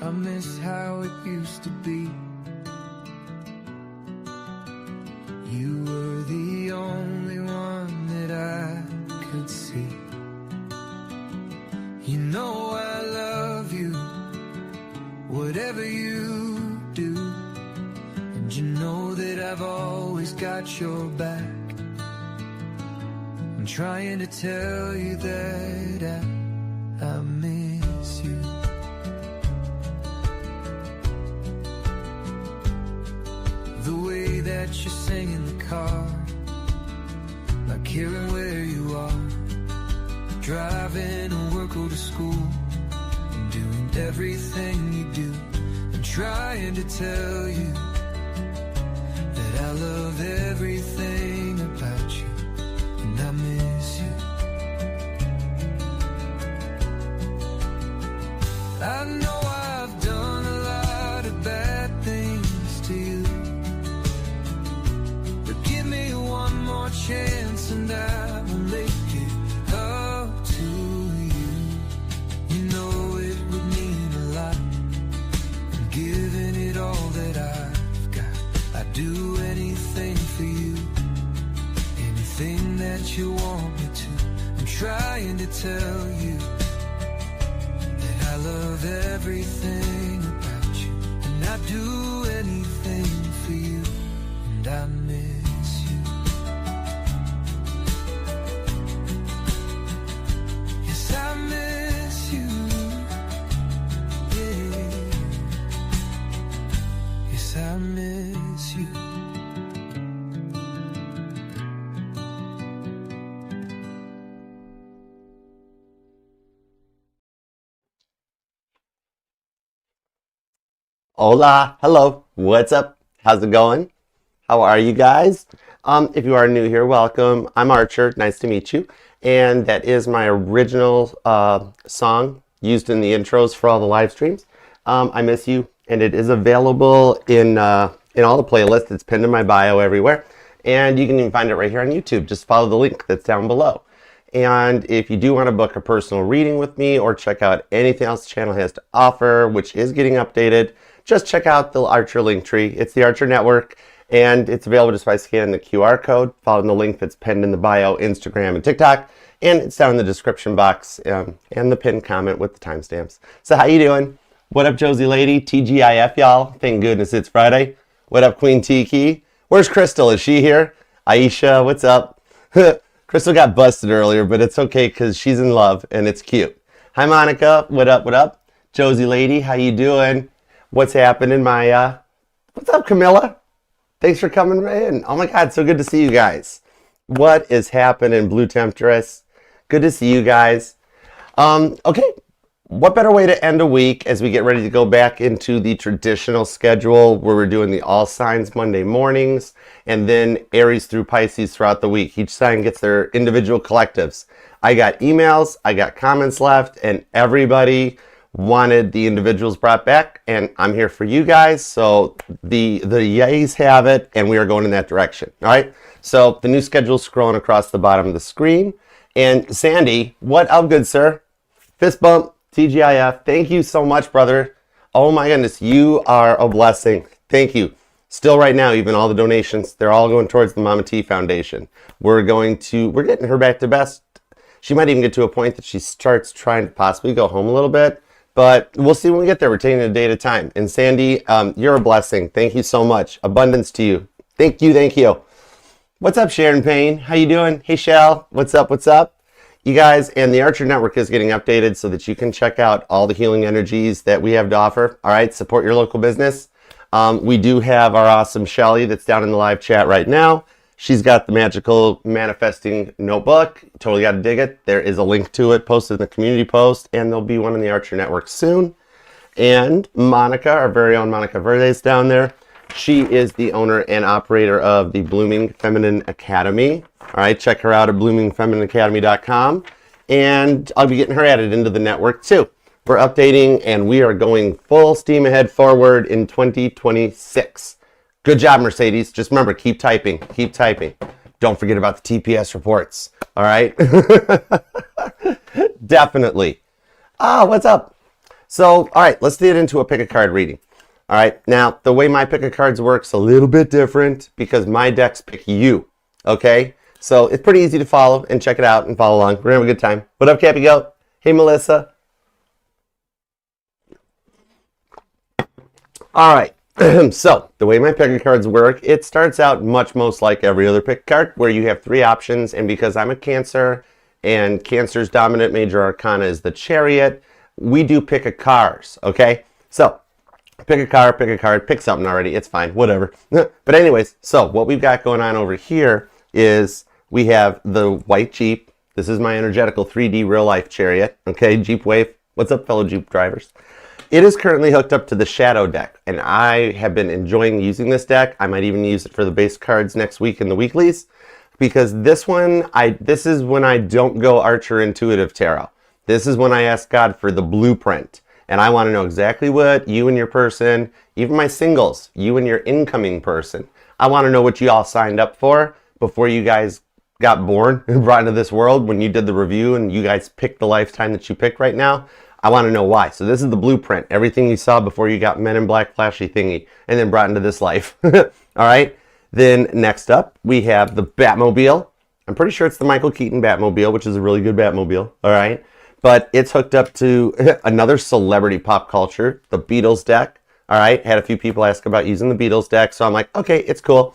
I miss how it used to be. You were the only one that I could see. You know I love you, whatever you do. And you know that I've always got your back. I'm trying to tell you that I miss you. The way that you sing in the car, like hearing where you are, driving to work or to school, and doing everything you do. I'm trying to tell you that I love everything about you, and I miss you. I know I've done a lot of bad things to you, but give me one more chance and I will make it up to you. You know it would mean a lot. I'm giving it all that I've got. I'd do anything for you, anything that you want me to. I'm trying to tell you that I love everything about you, and I'd do anything for you, and I miss you. Yes, I miss you. Yeah. Yes, I miss you. Hola, hello, what's up? How's it going? How are you guys? If you are new here, welcome. I'm Archer, nice to meet you. And that is my original song used in the intros for all the live streams. I Miss You, and it is available in all the playlists. It's pinned in my bio everywhere. And you can even find it right here on YouTube. Just follow the link that's down below. And if you do want to book a personal reading with me or check out anything else the channel has to offer, which is getting updated, just check out the Archer link tree. It's the Archer Network, and it's available just by scanning the QR code, following the link that's pinned in the bio, Instagram, and TikTok, and it's down in the description box and the pinned comment with the timestamps. So how you doing? What up, Josie Lady? TGIF, y'all. Thank goodness it's Friday. What up, Queen Tiki? Where's Crystal? Is she here? Aisha, what's up? Crystal got busted earlier, but it's okay because she's in love, and it's cute. Hi, Monica. What up, what up? Josie Lady, how you doing? What's happening, Maya? What's up, Camilla? Thanks for coming in. Oh my God, so good to see you guys. What is happening, Blue Temptress? Good to see you guys. Okay, what better way to end a week as we get ready to go back into the traditional schedule where we're doing the all signs Monday mornings and then Aries through Pisces throughout the week. Each sign gets their individual collectives. I got emails, I got comments left, and everybody wanted the individuals brought back, and I'm here for you guys. So the yays have it, and we are going in that direction. All right. So the new schedule is scrolling across the bottom of the screen. And Sandy, what up, good sir? Fist bump, TGIF. Thank you so much, brother. Oh my goodness, you are a blessing. Thank you. Still right now, even all the donations, they're all going towards the Mama T Foundation. We're getting her back to best. She might even get to a point that she starts trying to possibly go home a little bit. But we'll see when we get there. We're taking it a day at a time. And Sandy, you're a blessing. Thank you so much. Abundance to you. Thank you, thank you. What's up, Sharon Payne? How you doing? Hey, Shell. What's up, what's up? You guys, and the Archer Network is getting updated so that you can check out all the healing energies that we have to offer. All right, support your local business. We do have our awesome Shelly that's down in the live chat right now. She's got the magical manifesting notebook. Totally got to dig it. There is a link to it posted in the community post, and there'll be one in the Archer Network soon. And Monica, our very own Monica Verdes down there. She is the owner and operator of the Blooming Feminine Academy. All right, check her out at bloomingfeminineacademy.com. And I'll be getting her added into the network too. We're updating, and we are going full steam ahead forward in 2026. Good job, Mercedes. Just remember, keep typing. Keep typing. Don't forget about the TPS reports. All right? Definitely. What's up? So, all right, let's get into a pick a card reading. All right, now the way my pick a cards works a little bit different because my decks pick you. Okay, so it's pretty easy to follow and check it out and follow along. We're gonna have a good time. What up, Cappy Goat? Hey, Melissa. All right. So the way my pick a cards work, it starts out most like every other pick card where you have 3 options, and because I'm a Cancer and Cancer's dominant major arcana is the Chariot, we do pick a cards, okay? So pick a card, pick something already, it's fine, whatever. But anyways, so what we've got going on over here is we have the white Jeep. This is my energetical 3D real life Chariot, okay? Jeep Wave. What's up, fellow Jeep drivers? It is currently hooked up to the Shadow deck, and I have been enjoying using this deck. I might even use it for the base cards next week in the weeklies, because this is when I don't go Archer Intuitive Tarot. This is when I ask God for the blueprint, and I want to know exactly what you and your person, even my singles, you and your incoming person, I want to know what you all signed up for before you guys got born and brought into this world, when you did the review and you guys picked the lifetime that you picked right now. I want to know why. So this is the blueprint. Everything you saw before you got Men in Black flashy thingy and then brought into this life. All right. Then next up, we have the Batmobile. I'm pretty sure it's the Michael Keaton Batmobile, which is a really good Batmobile. All right. But it's hooked up to another celebrity pop culture, the Beatles deck. All right. Had a few people ask about using the Beatles deck. So I'm like, okay, it's cool.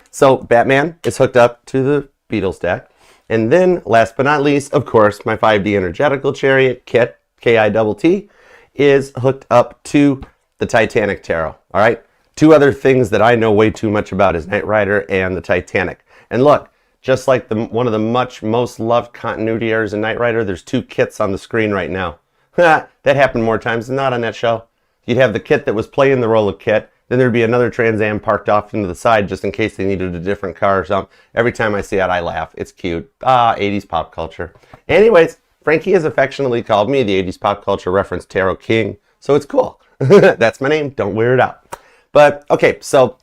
So Batman is hooked up to the Beatles deck. And then last but not least, of course, my 5D energetical chariot kit, KITT, is hooked up to the Titanic Tarot. All right. 2 other things that I know way too much about is Knight Rider and the Titanic. And look, just like one of the most loved continuity errors in Knight Rider, there's 2 kits on the screen right now. That happened more times than not on that show. You'd have the kit that was playing the role of Kit, then there'd be another Trans Am parked off into the side just in case they needed a different car or something. Every time I see that, I laugh. It's cute. 80s pop culture. Anyways, Frankie has affectionately called me the 80s pop culture reference Tarot King, so it's cool. That's my name. Don't wear it out. But, okay, so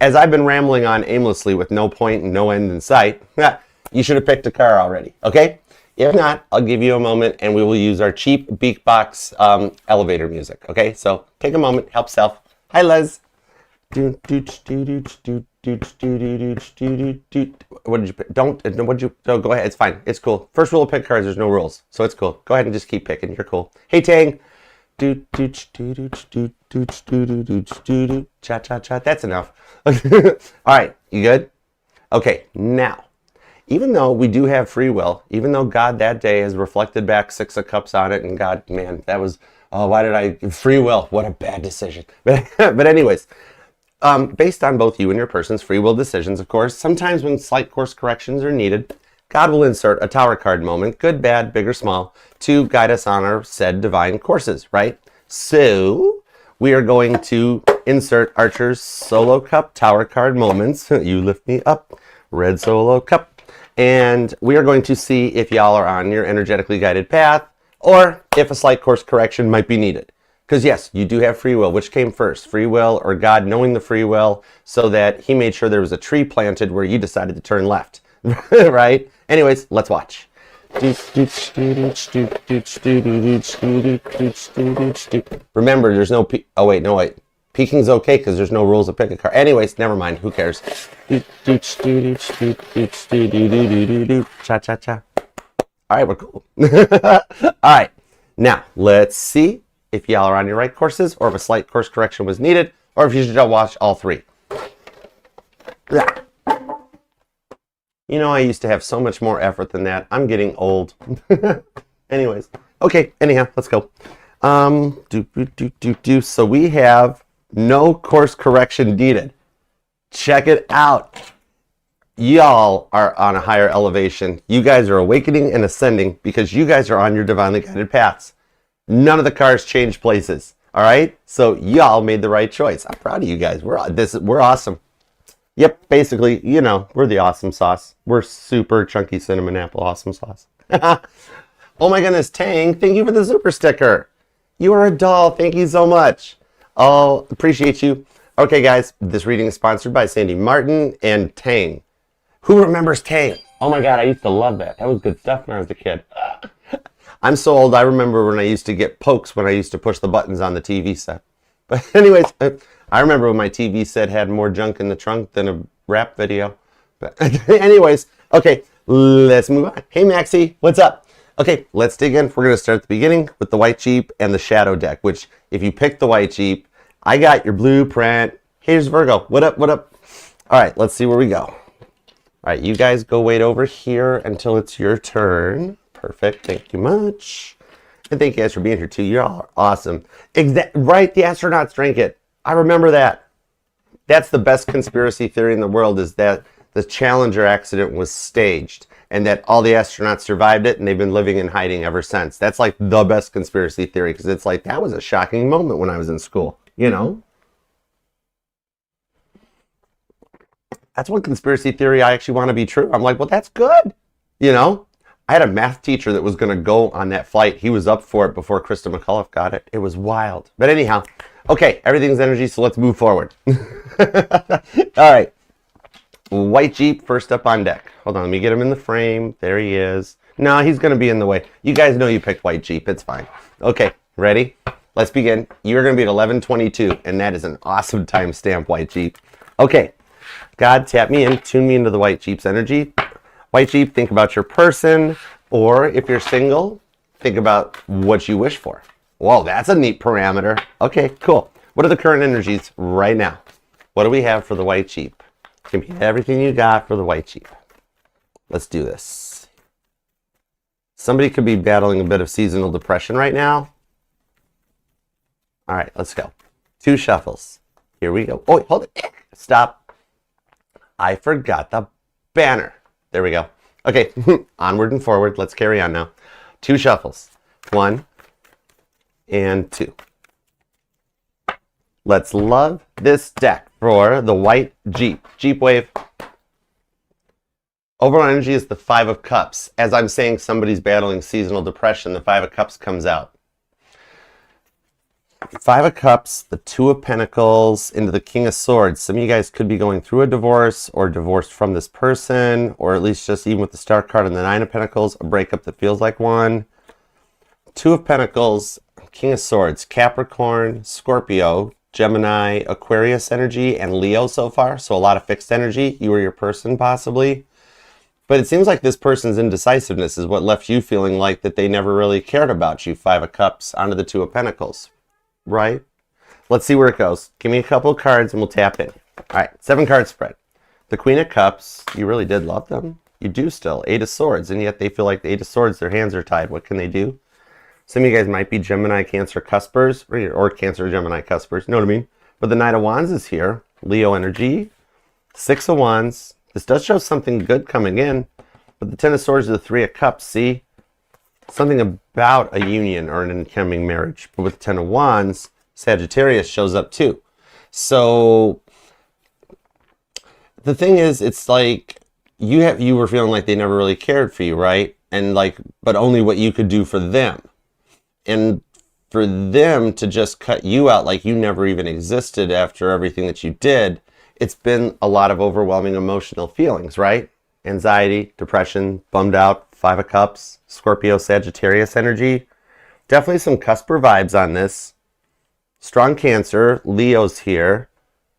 as I've been rambling on aimlessly with no point and no end in sight, you should have picked a car already, okay? If not, I'll give you a moment and we will use our cheap beak box elevator music, okay? So take a moment, help self. Hi, Les. What did you pick? Go ahead, it's fine, it's cool. First rule of pick cards, there's no rules, so it's cool. Go ahead and just keep picking, you're cool. Hey, Tang. Cha cha cha. That's enough. All right, you good? Okay, now, even though we do have free will, even though God that day has reflected back 6 of Cups on it, and God, man, that was, oh, why did I free will? What a bad decision. But anyways, based on both you and your person's free will decisions, of course, sometimes when slight course corrections are needed, God will insert a Tower card moment, good, bad, big, or small, to guide us on our said divine courses, right? So we are going to insert Archer's Solo Cup Tower card moments. You lift me up, red Solo Cup. And we are going to see if y'all are on your energetically guided path or if a slight course correction might be needed. Because yes, you do have free will. Which came first, free will or God knowing the free will so that he made sure there was a tree planted where you decided to turn left, right? Anyways, let's watch. Remember, there's no oh wait, no wait. Peeking's okay because there's no rules of pick a card. Anyways, never mind. Who cares? Cha cha cha. All right, we're cool. All right, now let's see if y'all are on your right courses, or if a slight course correction was needed, or if you should watch all 3. Yeah. You know, I used to have so much more effort than that. I'm getting old. Anyways. Okay, anyhow, let's go. So we have no course correction needed. Check it out. Y'all are on a higher elevation. You guys are awakening and ascending because you guys are on your divinely guided paths. None of the cars changed places. All right? So y'all made the right choice. I'm proud of you guys. We're awesome. Yep, basically, you know, we're the awesome sauce. We're super chunky cinnamon apple awesome sauce. Oh my goodness, Tang, thank you for the super sticker. You are a doll. Thank you so much. Oh, appreciate you. Okay, guys, this reading is sponsored by Sandy Martin and Tang. Who remembers Tang? Oh my God, I used to love that. That was good stuff when I was a kid. I'm so old, I remember when I used to get pokes when I used to push the buttons on the TV set. But anyways, I remember when my TV set had more junk in the trunk than a rap video. But anyways, okay, let's move on. Hey, Maxie, what's up? Okay, let's dig in. We're going to start at the beginning with the White Jeep and the Shadow deck, which if you pick the White Jeep, I got your blueprint. Here's Virgo. What up, what up? All right, let's see where we go. All right, you guys go wait over here until it's your turn. Perfect. Thank you much. And thank you guys for being here, too. You're all awesome. Right, the astronauts drank it. I remember that. That's the best conspiracy theory in the world, is that the Challenger accident was staged and that all the astronauts survived it and they've been living in hiding ever since. That's like the best conspiracy theory, because it's like, that was a shocking moment when I was in school, you know? That's one conspiracy theory I actually want to be true. I'm like, well, that's good, you know? I had a math teacher that was going to go on that flight. He was up for it before Krista McAuliffe got it. It was wild. But anyhow, okay, everything's energy, so let's move forward. All right. White Jeep first up on deck. Hold on, let me get him in the frame. There he is. No, he's going to be in the way. You guys know you picked White Jeep. It's fine. Okay, ready? Let's begin. You're going to be at 11:22, and that is an awesome timestamp, White Jeep. Okay, God, tap me in. Tune me into the White Jeep's energy. White Jeep, think about your person, or if you're single, think about what you wish for. Whoa, that's a neat parameter. Okay, cool. What are the current energies right now? What do we have for the White Jeep? Give me everything you got for the White Jeep. Let's do this. Somebody could be battling a bit of seasonal depression right now. All right, let's go. 2 shuffles. Here we go. Oh, hold it. Stop. I forgot the banner. There we go. Okay, onward and forward. Let's carry on now. 2 shuffles. 1 and 2. Let's love this deck for the White Jeep. Jeep wave. Overall energy is the 5 of Cups. As I'm saying somebody's battling seasonal depression, the 5 of Cups comes out. 5 of Cups, the 2 of Pentacles, into the King of Swords. Some of you guys could be going through a divorce or divorced from this person, or at least just even with the Star card and the 9 of Pentacles, a breakup that feels like one. 2 of Pentacles, King of Swords, Capricorn, Scorpio, Gemini, Aquarius energy, and Leo so far. So a lot of fixed energy. You or your person possibly. But it seems like this person's indecisiveness is what left you feeling like that they never really cared about you. 5 of Cups onto the 2 of Pentacles. Right? Let's see where it goes. Give me a couple of cards and we'll tap in. All right, 7 card spread. The Queen of Cups, you really did love them. You do still. 8 of Swords, and yet they feel like the 8 of Swords, their hands are tied. What can they do? Some of you guys might be Gemini, Cancer, Cuspers, or Cancer, Gemini, Cuspers. You know what I mean? But the Knight of Wands is here. Leo energy. 6 of Wands. This does show something good coming in. But the 10 of Swords is the 3 of Cups. See? Something about a union or an incoming marriage. But with the 10 of Wands, Sagittarius shows up too. So the thing is, it's like you were feeling like they never really cared for you, right? And like, but only what you could do for them. And for them to just cut you out like you never even existed after everything that you did, it's been a lot of overwhelming emotional feelings, right? Anxiety, depression, bummed out, 5 of Cups, Scorpio, Sagittarius energy. Definitely some cusper vibes on this. Strong Cancer, Leo's here,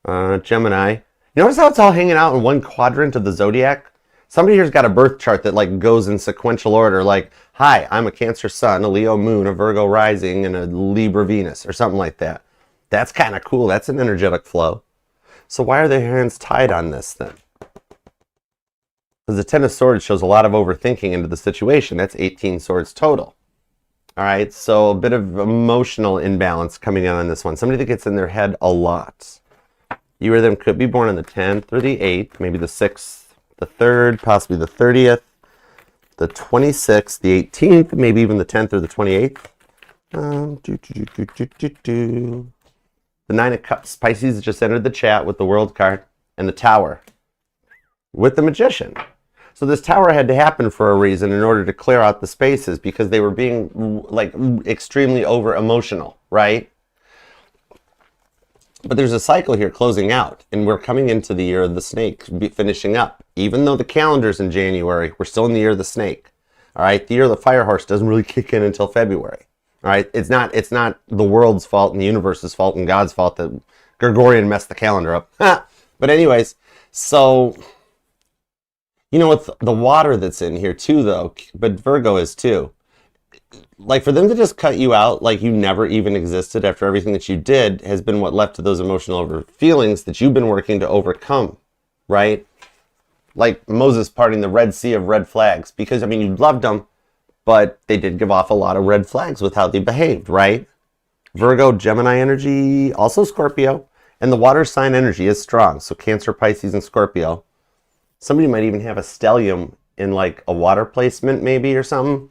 Gemini. You notice how it's all hanging out in one quadrant of the Zodiac? Somebody here's got a birth chart that like goes in sequential order, like, hi, I'm a Cancer Sun, a Leo Moon, a Virgo Rising, and a Libra Venus, or something like that. That's kind of cool. That's an energetic flow. So why are their hands tied on this then? Because the 10 of Swords shows a lot of overthinking into the situation. That's 18 swords total. All right, so a bit of emotional imbalance coming in on this one. Somebody that gets in their head a lot. You or them could be born on the 10th or the 8th, maybe the 6th, the 3rd, possibly the 30th, the 26th, the 18th, maybe even the 10th or the 28th. The 9 of Cups. Pisces just entered the chat with the World card and the Tower with the Magician. So this Tower had to happen for a reason in order to clear out the spaces because they were being like extremely over emotional, right? But there's a cycle here closing out, and we're coming into the year of the snake, finishing up. Even though the calendar's in January, we're still in the year of the snake. All right, the year of the fire horse doesn't really kick in until February. All right, it's not the world's fault and the universe's fault and God's fault that Gregorian messed the calendar up. But anyways, so with the water that's in here too, though, but Virgo is too. Like, for them to just cut you out like you never even existed after everything that you did has been what led to those emotional feelings that you've been working to overcome, right? Like Moses parting the Red Sea of red flags, because, you loved them, but they did give off a lot of red flags with how they behaved, right? Virgo, Gemini energy, also Scorpio, and the water sign energy is strong. So Cancer, Pisces, and Scorpio. Somebody might even have a stellium in like a water placement maybe or something.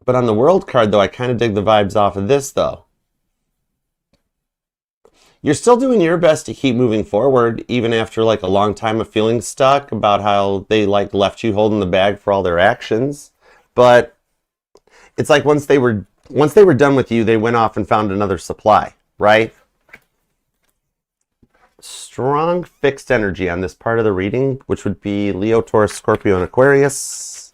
But on the world card, though, I kind of dig the vibes off of this, though. You're still doing your best to keep moving forward, even after like a long time of feeling stuck about how they like left you holding the bag for all their actions. But it's like once they were done with you, they went off and found another supply, right? Strong fixed energy on this part of the reading, which would be Leo, Taurus, Scorpio, and Aquarius.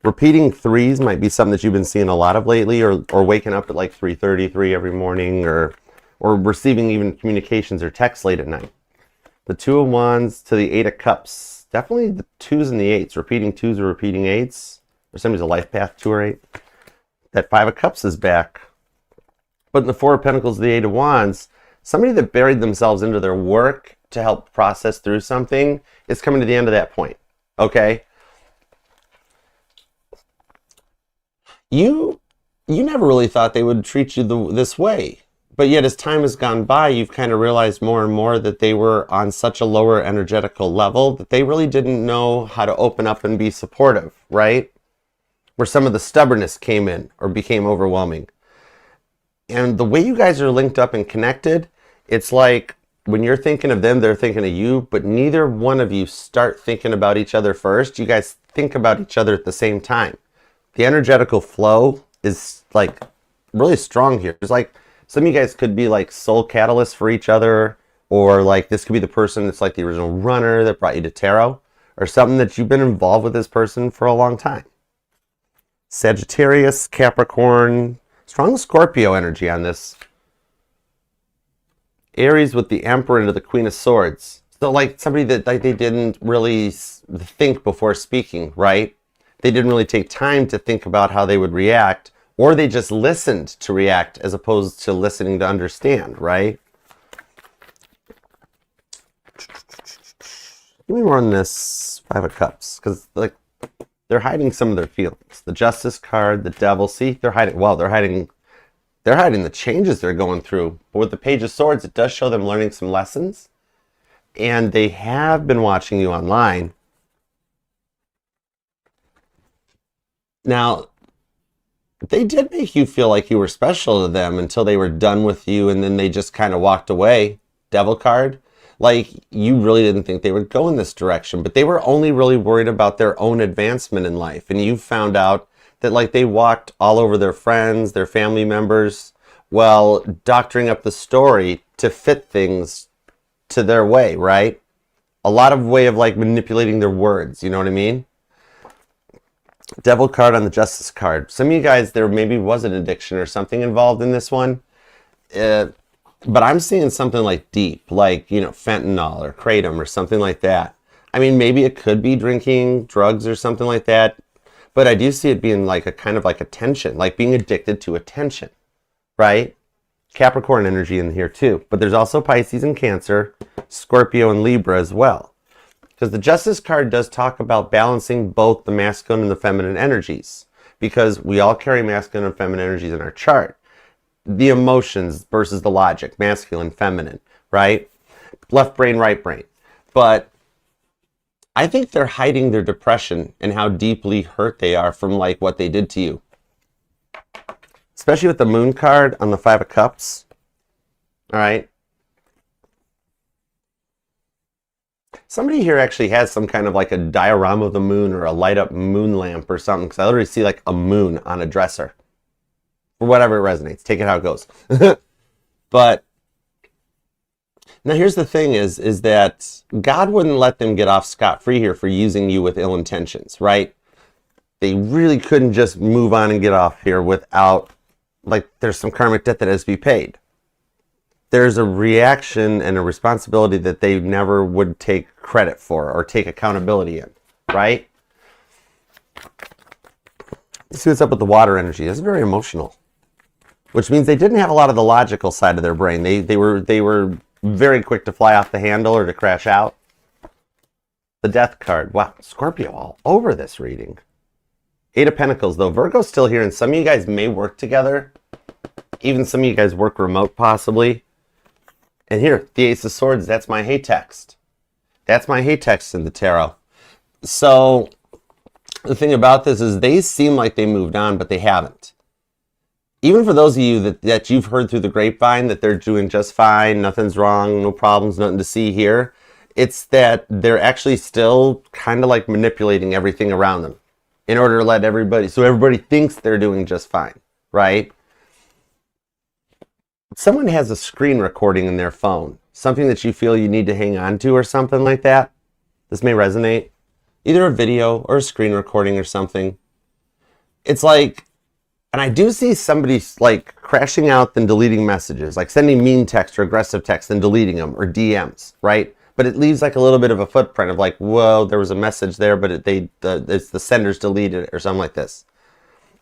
Repeating threes might be something that you've been seeing a lot of lately, or waking up at like 3:33 every morning, or receiving even communications or texts late at night. The Two of Wands to the Eight of Cups. Definitely the twos and the eights. Repeating twos or repeating eights. Or somebody's a life path 2 or 8. That Five of Cups is back. But in the Four of Pentacles, the Eight of Wands, somebody that buried themselves into their work to help process through something is coming to the end of that point. Okay? You never really thought they would treat you this way. But yet as time has gone by, you've kind of realized more and more that they were on such a lower energetical level that they really didn't know how to open up and be supportive, right? Where some of the stubbornness came in or became overwhelming. And the way you guys are linked up and connected, it's like when you're thinking of them, they're thinking of you, but neither one of you start thinking about each other first. You guys think about each other at the same time. The energetical flow is like really strong here. It's like some of you guys could be like soul catalysts for each other, or like this could be the person that's like the original runner that brought you to tarot, or something that you've been involved with this person for a long time. Sagittarius, Capricorn, strong Scorpio energy on this. Aries with the Emperor into the Queen of Swords. So like somebody that like they didn't really think before speaking, right? They didn't really take time to think about how they would react, or they just listened to react as opposed to listening to understand, right? Give me more on this Five of Cups, because like they're hiding some of their feelings. The Justice card, the Devil. See, they're hiding. Well, they're hiding the changes they're going through. But with the Page of Swords, it does show them learning some lessons, and they have been watching you online. Now, they did make you feel like you were special to them until they were done with you, and then they just kind of walked away. Devil card. Like, you really didn't think they would go in this direction, but they were only really worried about their own advancement in life. And you found out that, like, they walked all over their friends, their family members, well, doctoring up the story to fit things to their way, right? A lot of way of, like, manipulating their words, you know what I mean? Devil card on the Justice card. Some of you guys, there maybe was an addiction or something involved in this one. But I'm seeing something like deep, like, fentanyl or kratom or something like that. I mean, maybe it could be drinking, drugs or something like that. But I do see it being like a kind of like attention, like being addicted to attention, right? Capricorn energy in here too. But there's also Pisces and Cancer, Scorpio and Libra as well. Because the Justice card does talk about balancing both the masculine and the feminine energies. Because we all carry masculine and feminine energies in our chart. The emotions versus the logic, masculine, feminine, right? Left brain, right brain. But I think they're hiding their depression and how deeply hurt they are from like what they did to you. Especially with the Moon card on the Five of Cups. All right. Somebody here actually has some kind of like a diorama of the moon or a light up moon lamp or something. Because I literally see like a moon on a dresser. For whatever it resonates. Take it how it goes. But Now here's the thing is that God wouldn't let them get off scot-free here for using you with ill intentions, right? They really couldn't just move on and get off here without, like, there's some karmic debt that has to be paid. There's a reaction and a responsibility that they never would take credit for or take accountability in, right? See what's up with the water energy. It's very emotional, which means they didn't have a lot of the logical side of their brain. They were very quick to fly off the handle or to crash out. The Death card. Wow, Scorpio all over this reading. Eight of Pentacles, though. Virgo's still here, and some of you guys may work together. Even some of you guys work remote, possibly. And here, the Ace of Swords, that's my hey text. That's my hey text in the tarot. So, the thing about this is they seem like they moved on, but they haven't. Even for those of you that you've heard through the grapevine that they're doing just fine, nothing's wrong, no problems, nothing to see here, it's that they're actually still kind of like manipulating everything around them in order to let everybody, so everybody thinks they're doing just fine, right? Someone has a screen recording in their phone, something that you feel you need to hang on to or something like that. This may resonate. Either a video or a screen recording or something. It's like, and I do see somebody like crashing out then deleting messages, like sending mean text or aggressive text and deleting them, or DMs, right? But it leaves like a little bit of a footprint of like, whoa, there was a message there, but it's the sender's deleted it or something like this.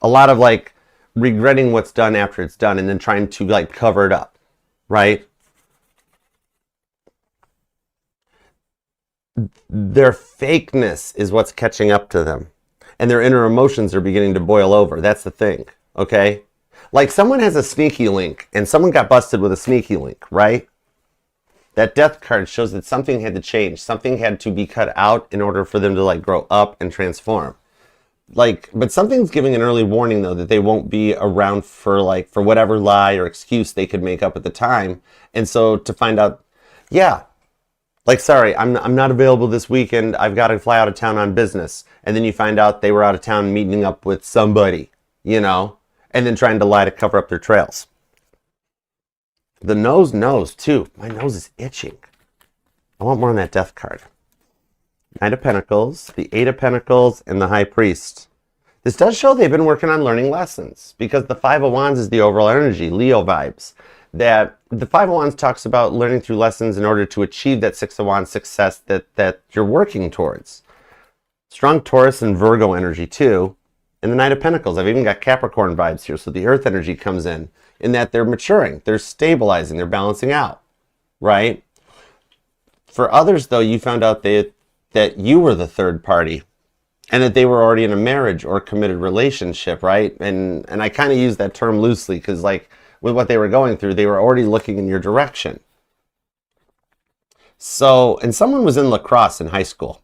A lot of like regretting what's done after it's done and then trying to like cover it up, right? Their fakeness is what's catching up to them. And their inner emotions are beginning to boil over. That's the thing, okay? Like someone has a sneaky link and someone got busted with a sneaky link, right? That Death card shows that something had to change. Something had to be cut out in order for them to like grow up and transform. Like, but something's giving an early warning though that they won't be around for whatever lie or excuse they could make up at the time. And so to find out, yeah, like, sorry, I'm not available this weekend. I've got to fly out of town on business. And then you find out they were out of town meeting up with somebody, you know, and then trying to lie to cover up their trails. The nose knows too. My nose is itching. I want more on that Death card. Knight of Pentacles, the Eight of Pentacles, and the High Priest. This does show they've been working on learning lessons because the Five of Wands is the overall energy, Leo vibes. That the Five of Wands talks about learning through lessons in order to achieve that Six of Wands success that you're working towards. Strong Taurus and Virgo energy too. And the Knight of Pentacles, I've even got Capricorn vibes here, so the Earth energy comes in that they're maturing, they're stabilizing, they're balancing out, right? For others though, you found out that you were the third party and that they were already in a marriage or committed relationship, right? And I kind of use that term loosely because like with what they were going through, they were already looking in your direction. So, and someone was in lacrosse in high school.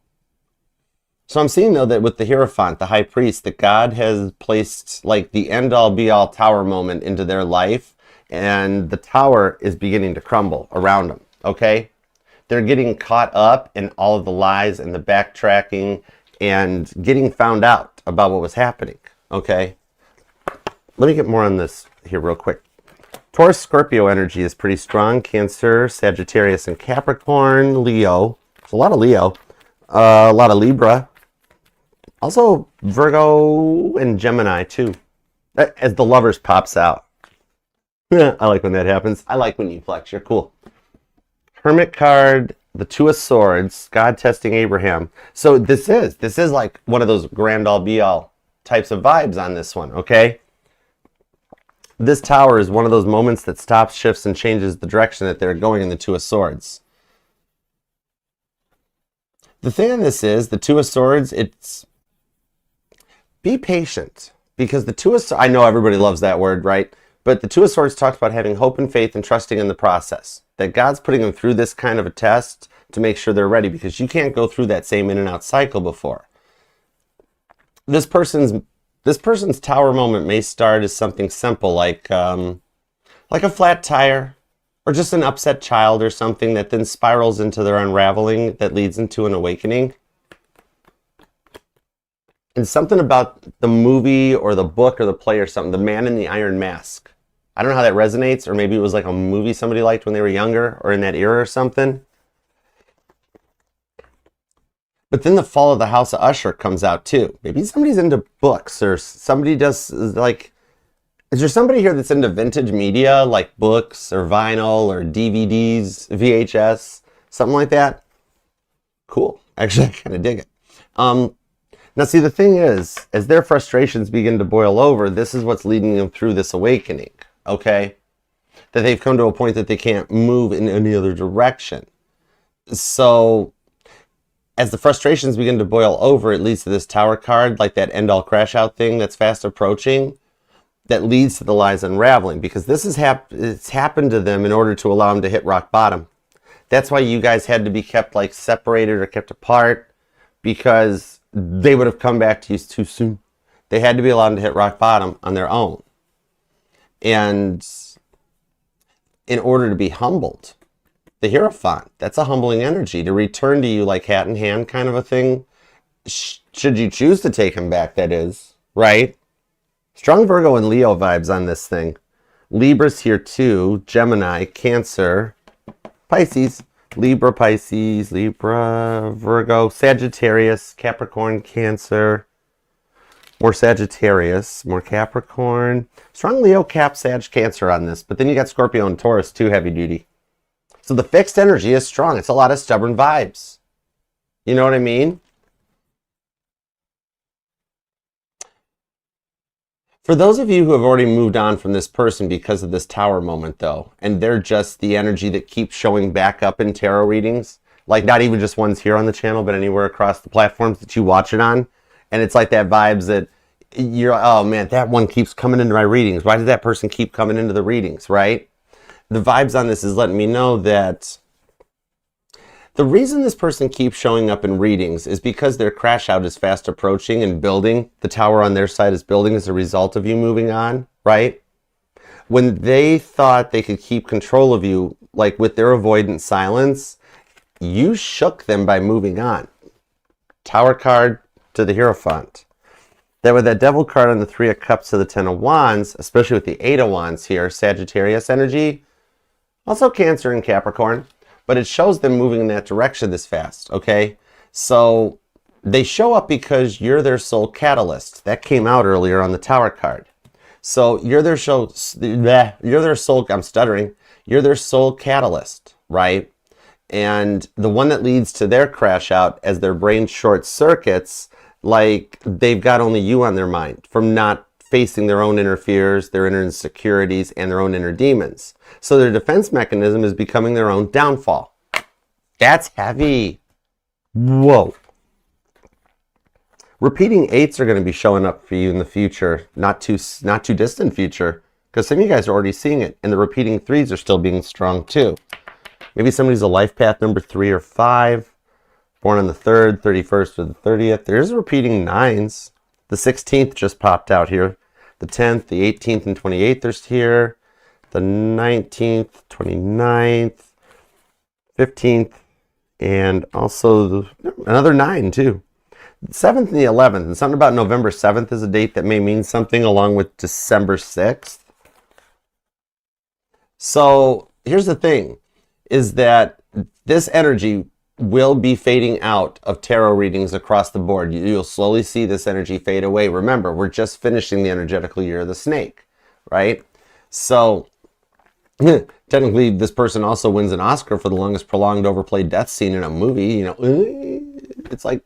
So I'm seeing though that with the Hierophant, the High Priest, that God has placed like the end-all be-all tower moment into their life, and the tower is beginning to crumble around them, okay? They're getting caught up in all of the lies and the backtracking and getting found out about what was happening, okay? Let me get more on this here real quick. Taurus Scorpio energy is pretty strong. Cancer, Sagittarius, and Capricorn. Leo. There's a lot of Leo. A lot of Libra. Also Virgo and Gemini too. As the Lovers pops out. I like when that happens. I like when you flex. You're cool. Hermit card, the Two of Swords, God testing Abraham. So this is like one of those grand all be all types of vibes on this one, okay? This tower is one of those moments that stops, shifts, and changes the direction that they're going in the Two of Swords. The thing on this is, the Two of Swords, it's be patient. Because the Two of Swords, I know everybody loves that word, right? But the Two of Swords talks about having hope and faith and trusting in the process. That God's putting them through this kind of a test to make sure they're ready, because you can't go through that same in and out cycle before. This person's tower moment may start as something simple like a flat tire or just an upset child or something that then spirals into their unraveling that leads into an awakening. And something about the movie or the book or the play or something, The Man in the Iron Mask, I don't know how that resonates, or maybe it was like a movie somebody liked when they were younger or in that era or something. But then the Fall of the House of Usher comes out too. Maybe somebody's into books, or somebody does, like, is there somebody here that's into vintage media, like books or vinyl or DVDs, VHS, something like that? Cool. Actually, I kind of dig it. Now, see, the thing is, as their frustrations begin to boil over, this is what's leading them through this awakening, okay? That they've come to a point that they can't move in any other direction. So, as the frustrations begin to boil over, it leads to this Tower card, like that end-all crash-out thing that's fast approaching, that leads to the lies unraveling, because this is it's happened to them in order to allow them to hit rock bottom. That's why you guys had to be kept like separated or kept apart, because they would have come back to you too soon. They had to be allowed to hit rock bottom on their own. And in order to be humbled, the Hierophant, that's a humbling energy, to return to you like hat in hand kind of a thing. Should you choose to take him back, that is, right? Strong Virgo and Leo vibes on this thing. Libra's here too, Gemini, Cancer, Pisces, Libra, Pisces, Libra, Virgo, Sagittarius, Capricorn, Cancer, more Sagittarius, more Capricorn. Strong Leo, Cap, Sag, Cancer on this, but then you got Scorpio and Taurus too, heavy duty. So the fixed energy is strong. It's a lot of stubborn vibes. You know what I mean? For those of you who have already moved on from this person because of this Tower moment, though, and they're just the energy that keeps showing back up in tarot readings, like not even just ones here on the channel, but anywhere across the platforms that you watch it on, and it's like that vibes that you're, oh man, that one keeps coming into my readings. Why did that person keep coming into the readings, right? The vibes on this is letting me know that the reason this person keeps showing up in readings is because their crash out is fast approaching and building. The Tower on their side is building as a result of you moving on, right? When they thought they could keep control of you, like with their avoidant silence, you shook them by moving on. Tower card to the Hierophant. Then with that Devil card on the Three of Cups to the Ten of Wands, especially with the Eight of Wands here, Sagittarius energy, also Cancer and Capricorn. But it shows them moving in that direction this fast, okay? So they show up because you're their soul catalyst. That came out earlier on the Tower card. So you're their soul, I'm stuttering. You're their soul catalyst, right? And the one that leads to their crash out as their brain short circuits, like they've got only you on their mind from not facing their own inner fears, their inner insecurities, and their own inner demons. So their defense mechanism is becoming their own downfall. That's heavy. Whoa. Repeating eights are going to be showing up for you in the future, not too distant future, because some of you guys are already seeing it, and the repeating threes are still being strong too. Maybe somebody's a life path number 3 or 5, born on the 3rd, 31st, or the 30th. There's repeating nines. The 16th just popped out here. The 10th, the 18th, and 28th are here. The 19th, 29th, 15th, and also another 9 too. The 7th and the 11th, and something about November 7th is a date that may mean something, along with December 6th. So here's the thing, is that this energy will be fading out of tarot readings across the board. You'll slowly see this energy fade away. Remember, we're just finishing the energetical year of the snake, right? So technically, this person also wins an Oscar for the longest prolonged overplayed death scene in a movie. You know, it's like,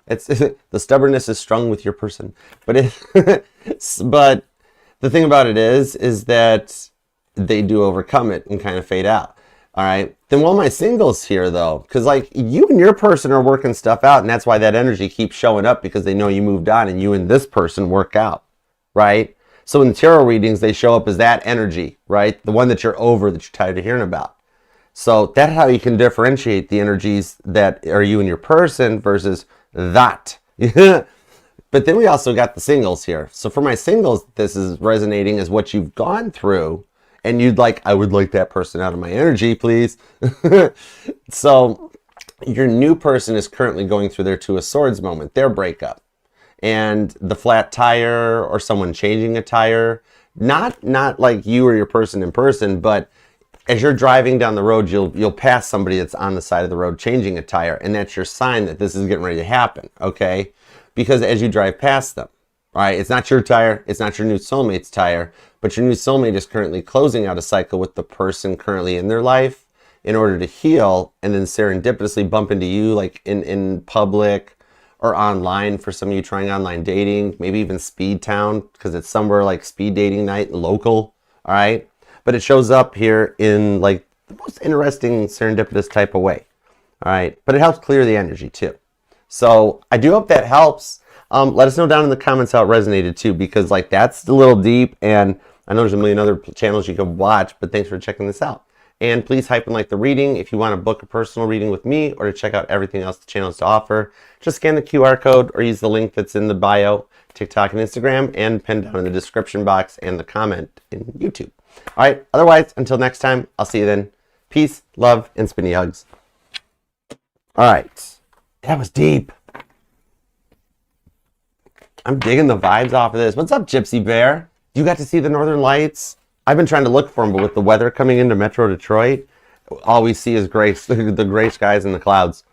it's the stubbornness is strung with your person. But but the thing about it is that they do overcome it and kind of fade out. All right. Then while my singles here, though, because like you and your person are working stuff out, and that's why that energy keeps showing up, because they know you moved on and you and this person work out, right? So in the tarot readings, they show up as that energy, right? The one that you're over, that you're tired of hearing about. So that's how you can differentiate the energies that are you and your person versus that. But then we also got the singles here. So for my singles, this is resonating as what you've gone through. And you'd like, I would like that person out of my energy, please. So your new person is currently going through their Two of Swords moment, their breakup. and the flat tire or someone changing a tire, not like you or your person in person, but as you're driving down the road, you'll pass somebody that's on the side of the road changing a tire, and that's your sign that this is getting ready to happen, okay? Because as you drive past them, all right, it's not your tire, it's not your new soulmate's tire, but your new soulmate is currently closing out a cycle with the person currently in their life in order to heal, and then serendipitously bump into you like in public or online for some of you trying online dating, maybe even Speed Town, because it's somewhere like speed dating night, local, all right? But it shows up here in like the most interesting serendipitous type of way, all right? But it helps clear the energy too. So I do hope that helps. Let us know down in the comments how it resonated too, because like that's a little deep, and I know there's a million other channels you can watch, but thanks for checking this out. And please hype and like the reading. If you want to book a personal reading with me or to check out everything else the channel has to offer, just scan the QR code or use the link that's in the bio, TikTok and Instagram, and pinned down in the description box and the comment in YouTube. All right, otherwise, until next time, I'll see you then. Peace, love, and spinny hugs. All right, that was deep. I'm digging the vibes off of this. What's up, Gypsy Bear? You got to see the Northern Lights? I've been trying to look for them, but with the weather coming into Metro Detroit, all we see is gray, the gray skies and the clouds.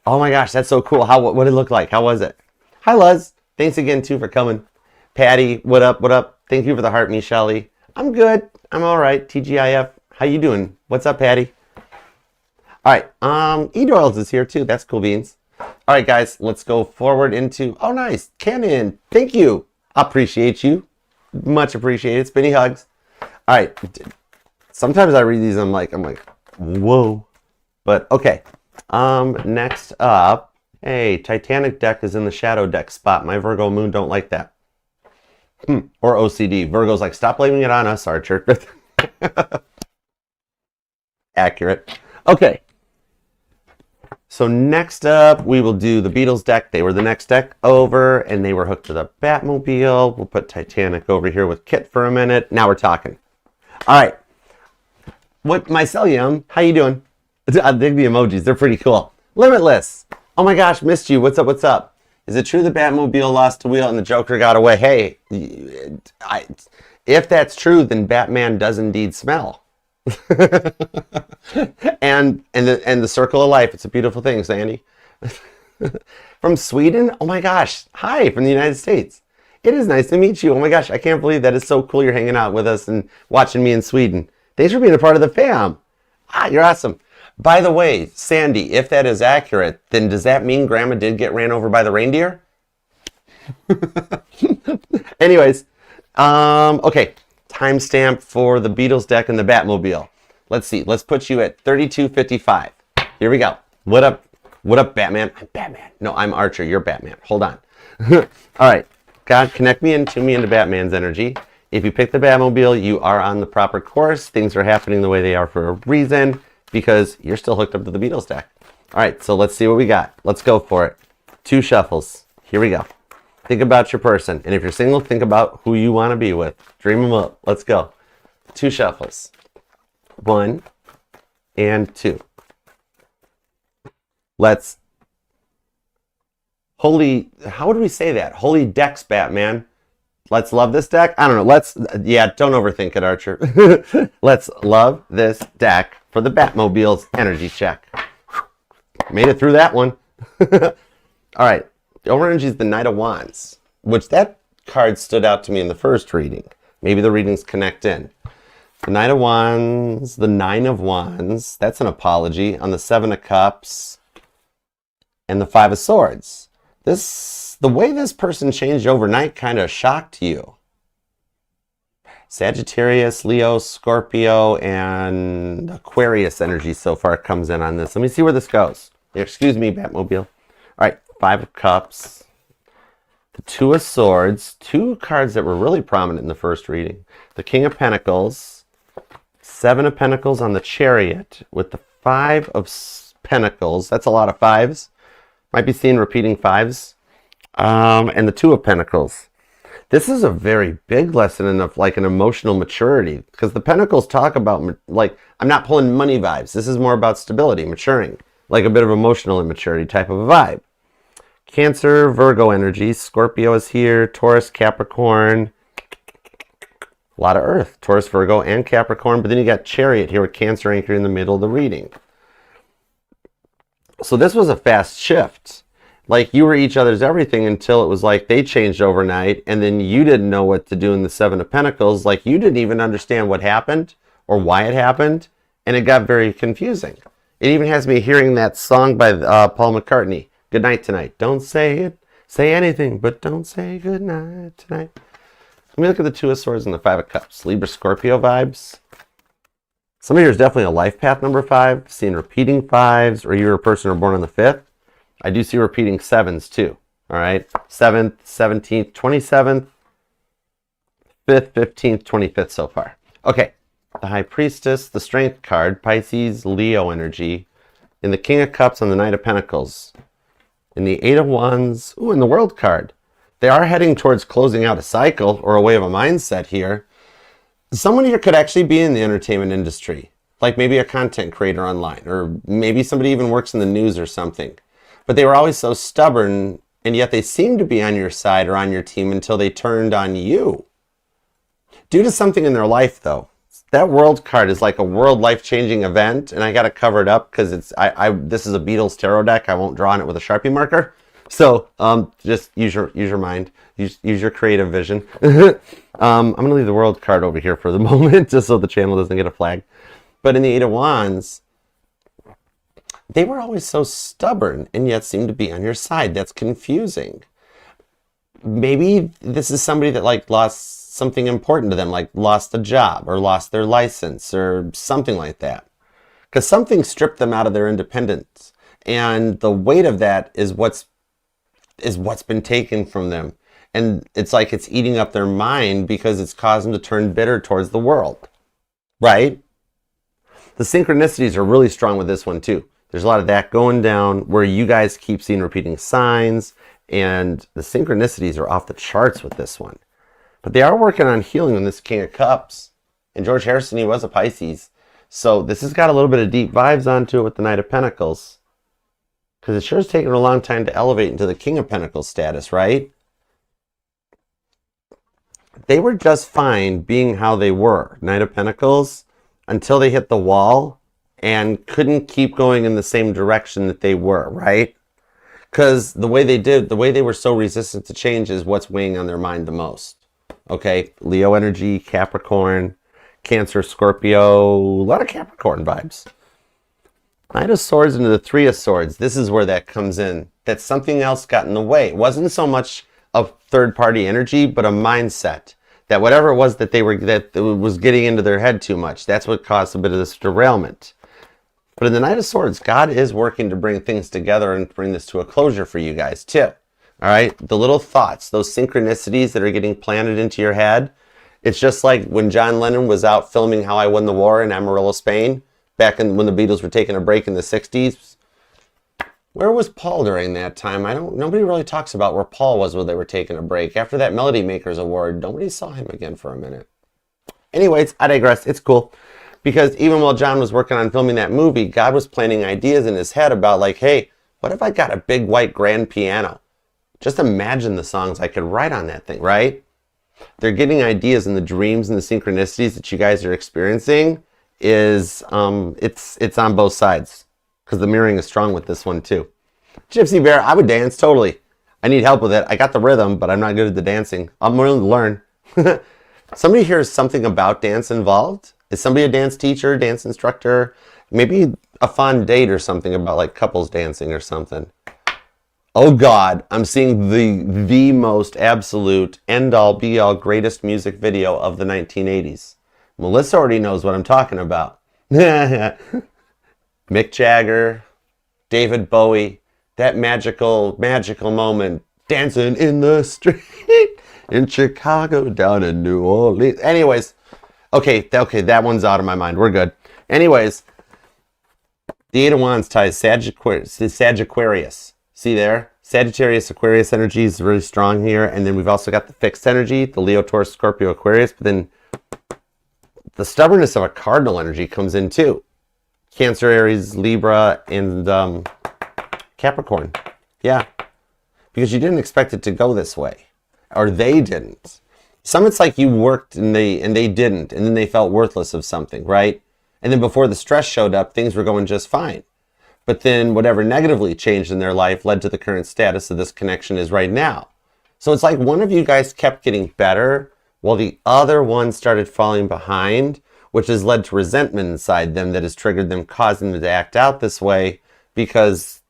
Oh my gosh, that's so cool. What did it look like? How was it? Hi, Luz. Thanks again, too, for coming. Patty, what up, what up? Thank you for the heart, Michelle. I'm good. I'm all right. TGIF. How you doing? What's up, Patty? All right. E-Doyles is here, too. That's cool beans. All right, guys. Let's go forward into... Oh, nice. Canon. Thank you. Appreciate you. Much appreciated. Spinny hugs. All right. Sometimes I read these and I'm like, whoa. But okay. Next up, hey, Titanic deck is in the shadow deck spot. My Virgo moon don't like that. Or OCD. Virgo's like, stop blaming it on us, Archer. Accurate. Okay. So next up, we will do the Beatles deck. They were the next deck over, and they were hooked to the Batmobile. We'll put Titanic over here with Kit for a minute. Now we're talking. All right. What, Mycelium, how you doing? I dig the emojis. They're pretty cool. Limitless. Oh my gosh, missed you. What's up, what's up? Is it true the Batmobile lost a wheel and the Joker got away? Hey, if that's true, then Batman does indeed smell. and the circle of life. It's a beautiful thing, Sandy. From Sweden? Oh my gosh. Hi, from the United States. It is nice to meet you. Oh my gosh, I can't believe that is so cool you're hanging out with us and watching me in Sweden. Thanks for being a part of the fam. You're awesome. By the way, Sandy, if that is accurate, then does that mean Grandma did get ran over by the reindeer? Anyways, okay. Timestamp for the Beatles deck and the Batmobile. Let's see. Let's put you at 32:55. Here we go. What up? What up, Batman? I'm Batman. No, I'm Archer. You're Batman. Hold on. All right. God, connect me into Batman's energy. If you pick the Batmobile, you are on the proper course. Things are happening the way they are for a reason, because you're still hooked up to the Beatles deck. All right, so let's see what we got. Let's go for it. 2 shuffles. Here we go. Think about your person. And if you're single, think about who you want to be with. Dream them up. Let's go. 2 shuffles. 1 and 2. Let's... How would we say that? Holy decks, Batman. Let's love this deck. I don't know. Yeah, don't overthink it, Archer. Let's love this deck for the Batmobile's energy check. Made it through that one. All right. The orange is the Knight of Wands, which that card stood out to me in the first reading. Maybe the readings connect in. The Knight of Wands, the 9 of Wands. That's an apology. On the 7 of Cups and the 5 of Swords. The way this person changed overnight kind of shocked you. Sagittarius, Leo, Scorpio, and Aquarius energy so far comes in on this. Let me see where this goes. Excuse me, Batmobile. All right, 5 of Cups. The 2 of Swords. 2 cards that were really prominent in the first reading. The King of Pentacles. 7 of Pentacles on the Chariot with the 5 of Pentacles. That's a lot of 5s. Might be seen repeating 5s. And the 2 of Pentacles. This is a very big lesson in like an emotional maturity, because the Pentacles talk about, like, I'm not pulling money vibes. This is more about stability, maturing, like a bit of emotional immaturity type of a vibe. Cancer, Virgo energy. Scorpio is here. Taurus, Capricorn. A lot of Earth. Taurus, Virgo, and Capricorn. But then you got Chariot here with Cancer anchored in the middle of the reading. So this was a fast shift. Like, you were each other's everything until it was like they changed overnight, and then you didn't know what to do in the Seven of Pentacles. Like, you didn't even understand what happened or why it happened, and it got very confusing. It even has me hearing that song by Paul McCartney, Good Night Tonight. Don't say it, say anything, but don't say good night tonight. Let me look at the Two of Swords and the Five of Cups. Libra, Scorpio vibes. Some of you is definitely a life path number 5, seeing repeating 5s, or you're a person who were born on the 5th. I do see repeating 7s too. All right, 7th, 17th, 27th, 5th, 15th, 25th so far. Okay, the High Priestess, the Strength card, Pisces, Leo energy, in the King of Cups and the Knight of Pentacles, in the Eight of Wands, ooh, in the World card. They are heading towards closing out a cycle or a way of a mindset here. Someone here could actually be in the entertainment industry, like maybe a content creator online, or maybe somebody even works in the news or something. But they were always so stubborn, and yet they seemed to be on your side or on your team until they turned on you. Due to something in their life, though. That World card is like a world life-changing event, and I got to cover it up because it's this is a Beatles tarot deck. I won't draw on it with a Sharpie marker. So just use your mind, use your creative vision. I'm going to leave the World card over here for the moment, just so the channel doesn't get a flag. But in the Eight of Wands, they were always so stubborn and yet seemed to be on your side. That's confusing. Maybe this is somebody that like lost something important to them, like lost a job or lost their license or something like that. Because something stripped them out of their independence. And the weight of that is what's been taken from them. And it's like it's eating up their mind because it's caused them to turn bitter towards the world. Right? The synchronicities are really strong with this one too. There's a lot of that going down where you guys keep seeing repeating signs, and the synchronicities are off the charts with this one. But they are working on healing on this King of Cups. And George Harrison, he was a Pisces. So this has got a little bit of deep vibes onto it with the Knight of Pentacles. Because it sure has taken a long time to elevate into the King of Pentacles status, right? They were just fine being how they were, Knight of Pentacles, until they hit the wall and couldn't keep going in the same direction that they were, right? Because the way they were so resistant to change is what's weighing on their mind the most. Okay, Leo energy, Capricorn, Cancer, Scorpio, a lot of Capricorn vibes. Knight of Swords into the Three of Swords. This is where that comes in. That something else got in the way. It wasn't so much a third-party energy, but a mindset. That whatever it was that was getting into their head too much, that's what caused a bit of this derailment. But in the Knight of Swords, God is working to bring things together and bring this to a closure for you guys too. All right, the little thoughts, those synchronicities that are getting planted into your head. It's just like when John Lennon was out filming How I Won the War in Amarillo, Spain, back when the Beatles were taking a break in the 60s. Where was Paul during that time? Nobody really talks about where Paul was when they were taking a break. After that Melody Makers Award, nobody saw him again for a minute. Anyways, I digress. It's cool. Because even while John was working on filming that movie, God was planting ideas in his head about like, hey, what if I got a big white grand piano? Just imagine the songs I could write on that thing, right? They're getting ideas, and the dreams and the synchronicities that you guys are experiencing is, it's on both sides. Because the mirroring is strong with this one too. Gypsy Bear, I would dance, totally. I need help with it. I got the rhythm, but I'm not good at the dancing. I'm willing to learn. Somebody hears something about dance involved. Is somebody a dance teacher, dance instructor? Maybe a fun date or something about like couples dancing or something. Oh God, I'm seeing the most absolute end-all, be-all, greatest music video of the 1980s. Melissa already knows what I'm talking about. Mick Jagger, David Bowie, that magical moment, dancing in the street in Chicago, down in New Orleans. Anyways, okay, that one's out of my mind. We're good. Anyways, the Eight of Wands ties Sagittarius. See there? Sagittarius, Aquarius energy is really strong here. And then we've also got the fixed energy, the Leo, Taurus, Scorpio, Aquarius. But then the stubbornness of a cardinal energy comes in too. Cancer, Aries, Libra, and Capricorn. Yeah. because you didn't expect it to go this way, or they didn't. Some it's like you worked and they didn't, and then they felt worthless of something, right? And then before the stress showed up, things were going just fine. But then whatever negatively changed in their life led to the current status of this connection is right now. So it's like one of you guys kept getting better while the other one started falling behind, which has led to resentment inside them that has triggered them, causing them to act out this way because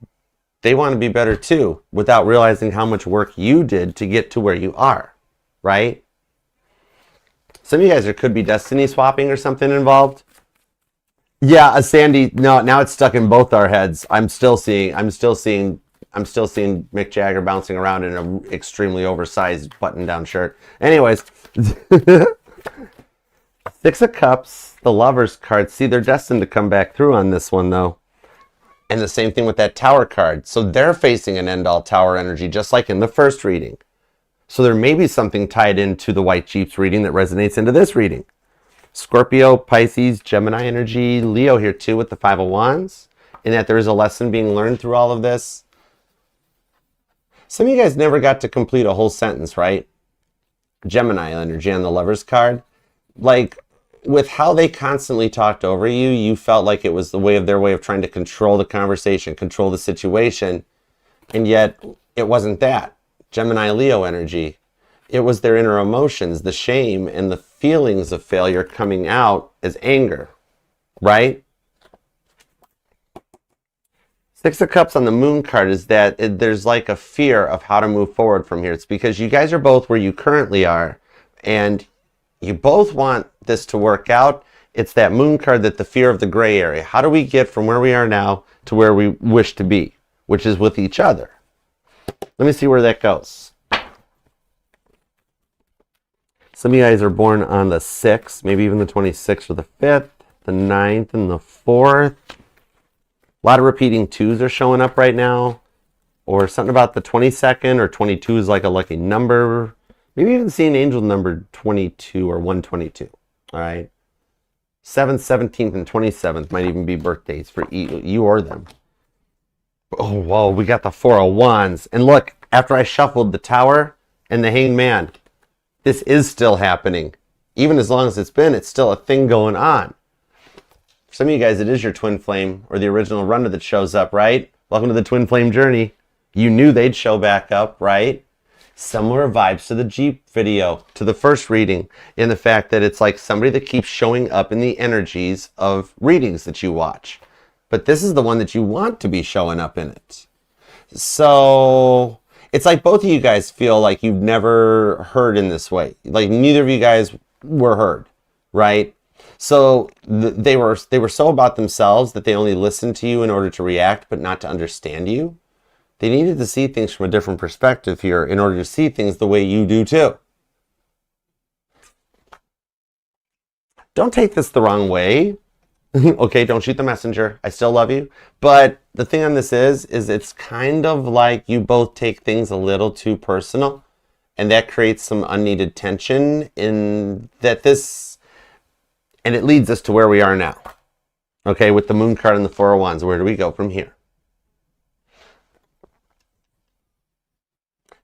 they want to be better too, without realizing how much work you did to get to where you are, right? Some of you guys could be destiny swapping or something involved. Yeah, Sandy, no, now it's stuck in both our heads. I'm still seeing Mick Jagger bouncing around in an extremely oversized button-down shirt. Anyways, Six of Cups, the Lovers card. See, they're destined to come back through on this one, though. And the same thing with that Tower card. So they're facing an end-all Tower energy, just like in the first reading. So there may be something tied into the White Jeeps reading that resonates into this reading. Scorpio, Pisces, Gemini energy, Leo here too with the Five of Wands, in that there is a lesson being learned through all of this. Some of you guys never got to complete a whole sentence, right? Gemini energy on the Lovers card. Like, with how they constantly talked over you, you felt like it was their way of trying to control the conversation, control the situation, and yet it wasn't that. Gemini, Leo energy. It was their inner emotions, the shame and the feelings of failure coming out as anger, right? Six of Cups on the Moon card is that there's like a fear of how to move forward from here. It's because you guys are both where you currently are, and you both want this to work out. It's that Moon card, that the fear of the gray area. How do we get from where we are now to where we wish to be, which is with each other? Let me see where that goes. Some of you guys are born on the 6th, maybe even the 26th or the 5th, the 9th and the 4th. A lot of repeating 2s are showing up right now. Or something about the 22nd or 22 is like a lucky number. Maybe even seeing angel number 22 or 122. All right. 7th, 17th, and 27th might even be birthdays for you or them. Oh, whoa, we got the Four of Wands. And look, after I shuffled the Tower and the Hanged Man, this is still happening. Even as long as it's still a thing going on. For some of you guys, it is your twin flame or the original runner that shows up, right? Welcome to the twin flame journey. You knew they'd show back up, right? Similar vibes to the Jeep video, to the first reading, in the fact that it's like somebody that keeps showing up in the energies of readings that you watch. But this is the one that you want to be showing up in it. So it's like both of you guys feel like you've never heard in this way. Like neither of you guys were heard, right? So they were so about themselves that they only listened to you in order to react, but not to understand you. They needed to see things from a different perspective here in order to see things the way you do too. Don't take this the wrong way. Okay, don't shoot the messenger. I still love you. But the thing on this is it's kind of like you both take things a little too personal, and that creates some unneeded tension in that and it leads us to where we are now. Okay, with the Moon card and the Four of Wands, where do we go from here?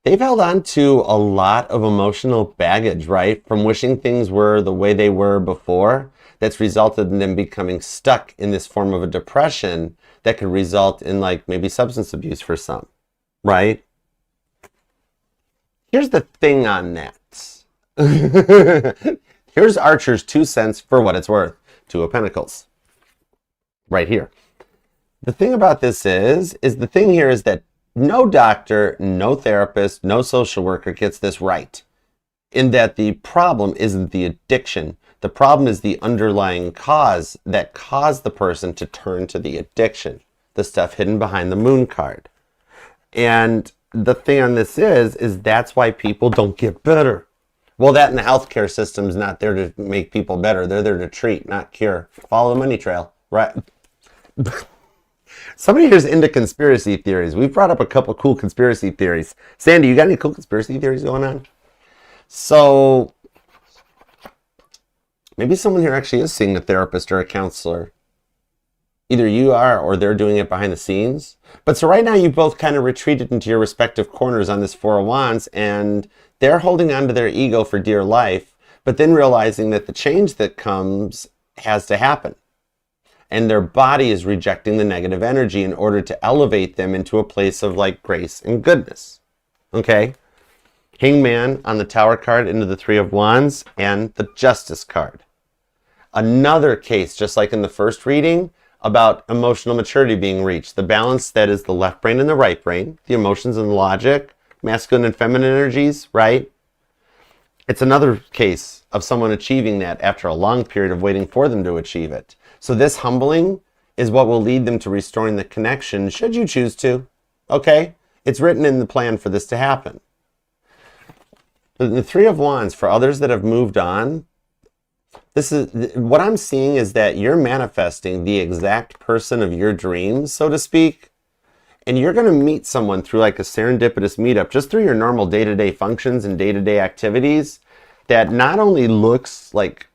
They've held on to a lot of emotional baggage, right? From wishing things were the way they were before. That's resulted in them becoming stuck in this form of a depression that could result in like maybe substance abuse for some, right? Here's the thing on that. Here's Archer's 2 cents for what it's worth. 2 of Pentacles. Right here. The thing about this is the thing here is that no doctor, no therapist, no social worker gets this right. In that the problem isn't the addiction. The problem is the underlying cause that caused the person to turn to the addiction. The stuff hidden behind the Moon card. And the thing on this is that's why people don't get better. Well, that in the healthcare system is not there to make people better. They're there to treat, not cure. Follow the money trail, right? Somebody here's into conspiracy theories. We've brought up a couple cool conspiracy theories. Sandy, you got any cool conspiracy theories going on? So maybe someone here actually is seeing a therapist or a counselor. Either you are or they're doing it behind the scenes. But so right now you both kind of retreated into your respective corners on this Four of Wands, and they're holding on to their ego for dear life, but then realizing that the change that comes has to happen. And their body is rejecting the negative energy in order to elevate them into a place of like grace and goodness. Okay? Hangman on the Tower card into the Three of Wands and the Justice card. Another case, just like in the first reading, about emotional maturity being reached. The balance that is the left brain and the right brain, the emotions and the logic, masculine and feminine energies, right? It's another case of someone achieving that after a long period of waiting for them to achieve it. So this humbling is what will lead them to restoring the connection, should you choose to. Okay? It's written in the plan for this to happen. But the Three of Wands, for others that have moved on, this is what I'm seeing is that you're manifesting the exact person of your dreams, so to speak. And you're going to meet someone through like a serendipitous meetup, just through your normal day-to-day functions and day-to-day activities, that not only looks like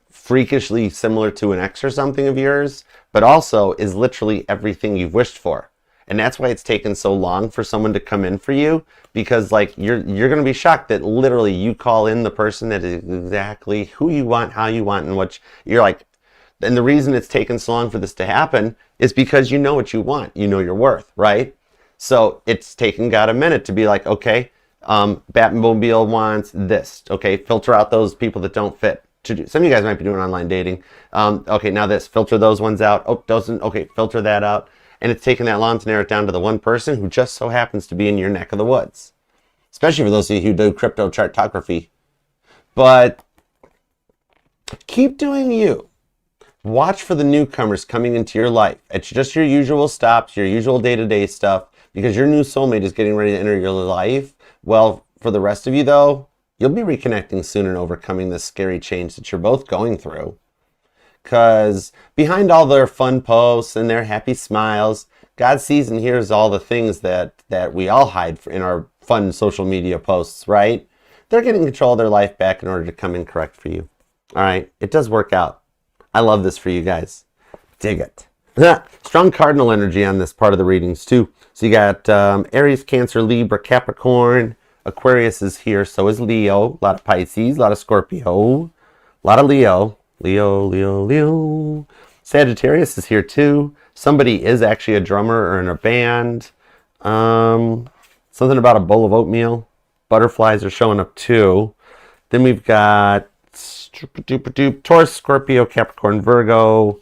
freakishly similar to an ex or something of yours, but also is literally everything you've wished for. And that's why it's taken so long for someone to come in for you, because like you're going to be shocked that literally you call in the person that is exactly who you want, how you want, and what you're like. And the reason it's taken so long for this to happen is because you know what you want, you know your worth, right? So it's taken God a minute to be like, okay, Batmobile wants this. Okay, filter out those people that don't fit. Some of you guys might be doing online dating. Okay, now this, filter those ones out. Oh, doesn't, okay, filter that out. And it's taken that long to narrow it down to the one person who just so happens to be in your neck of the woods. Especially for those of you who do crypto chartography. But keep doing you. Watch for the newcomers coming into your life. It's just your usual stops, your usual day-to-day stuff, because your new soulmate is getting ready to enter your life. Well, for the rest of you though, you'll be reconnecting soon and overcoming this scary change that you're both going through. Because behind all their fun posts and their happy smiles, God sees and hears all the things that we all hide in our fun social media posts, right? They're getting control of their life back in order to come in correct for you. All right, it does work out. I love this for you guys. Dig it. Strong cardinal energy on this part of the readings too. So you got Aries, Cancer, Libra, Capricorn. Aquarius is here, so is Leo. A lot of Pisces, a lot of Scorpio, a lot of Leo. Leo. Sagittarius is here too. Somebody is actually a drummer or in a band. Something about a bowl of oatmeal. Butterflies are showing up too. Then we've got Taurus, Scorpio, Capricorn, Virgo,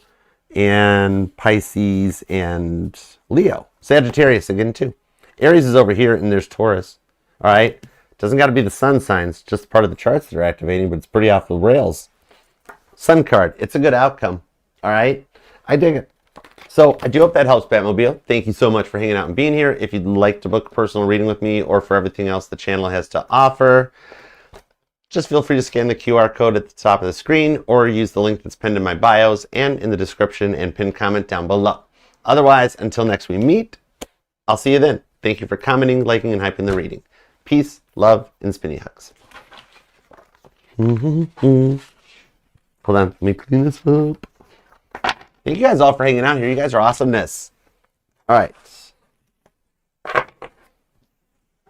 and Pisces and Leo. Sagittarius again too. Aries is over here and there's Taurus. All right. Doesn't got to be the sun signs, just part of the charts that are activating, but it's pretty off the rails. Sun card. It's a good outcome. All right. I dig it. So I do hope that helps, Batmobile. Thank you so much for hanging out and being here. If you'd like to book a personal reading with me or for everything else the channel has to offer, just feel free to scan the QR code at the top of the screen or use the link that's pinned in my bios and in the description and pinned comment down below. Otherwise, until next we meet, I'll see you then. Thank you for commenting, liking, and hyping the reading. Peace, love, and spinny hugs. Hold on, let me clean this up. Thank you guys all for hanging out here. You guys are awesomeness. All right.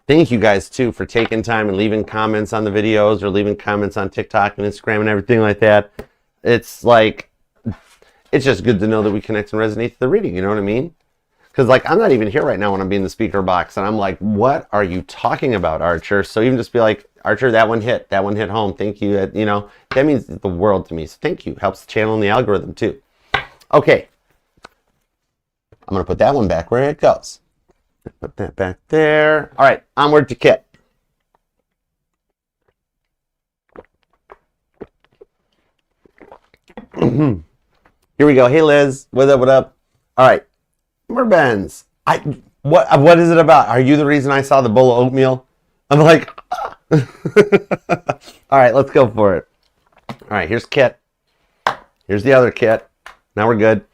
Thank you guys too for taking time and leaving comments on the videos or leaving comments on TikTok and Instagram and everything like that. It's like, it's just good to know that we connect and resonate to the reading. You know what I mean? Because like, I'm not even here right now when I'm being in the speaker box and I'm like, what are you talking about, Archer? So even just be like, Archer, that one hit home. Thank you. You know, that means the world to me. So thank you. Helps the channel and the algorithm too. Okay. I'm going to put that one back where it goes. Put that back there. All right. Onward to Kit. Here we go. Hey, Liz. What up? What up? All right. Merbenz. What is it about? Are you the reason I saw the bowl of oatmeal? I'm like, all right, let's go for it. All right, here's Kit. Here's the other Kit. Now we're good.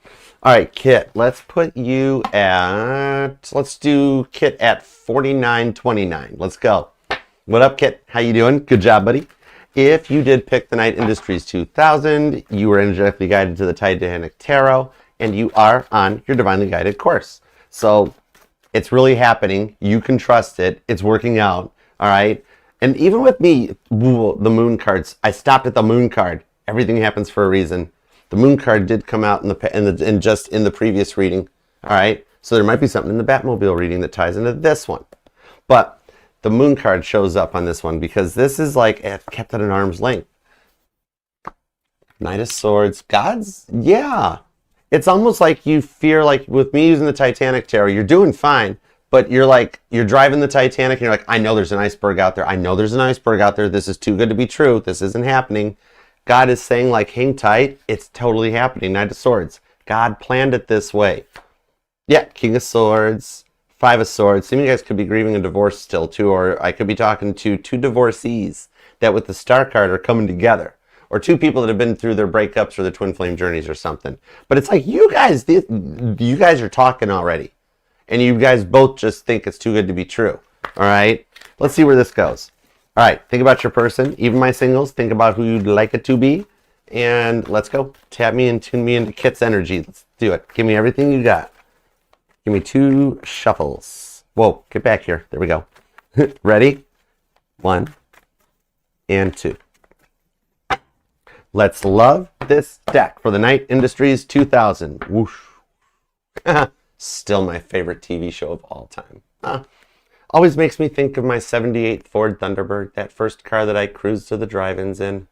All right, Kit, let's put you at, let's do Kit at 49.29. Let's go. What up, Kit? How you doing? Good job, buddy. If you did pick the Night Industries 2000, you were energetically guided to the Titanic Tarot. and you are on your divinely guided course. So it's really happening. You can trust it. It's working out. All right. And even with me, the moon cards, I stopped at the moon card. Everything happens for a reason. The moon card did come out just in the previous reading. All right. So there might be something in the Batmobile reading that ties into this one. But the moon card shows up on this one because this is like kept at an arm's length. Knight of Swords. Gods? Yeah. It's almost like you fear, like with me using the Titanic tarot, you're doing fine, but you're driving the Titanic and you're like, I know there's an iceberg out there. I know there's an iceberg out there. This is too good to be true. This isn't happening. God is saying, like, hang tight. It's totally happening. Knight of Swords. God planned it this way. Yeah, King of Swords, Five of Swords. Some of you guys could be grieving a divorce still too, or I could be talking to two divorcees that with the Star card are coming together, or two people that have been through their breakups or their twin flame journeys or something. But it's like you guys are talking already, and you guys both just think it's too good to be true. All right, let's see where this goes. All right, think about your person, even my singles. Think about who you'd like it to be, and let's go. Tap me and tune me into Kit's energy. Let's do it. Give me everything you got. Give me 2 shuffles. Whoa, get back here. There we go. Ready? 1 and 2. Let's love this deck for the Night Industries 2000. Whoosh. Still my favorite TV show of all time. Always makes me think of my 78 Ford Thunderbird, that first car that I cruised to the drive-ins in.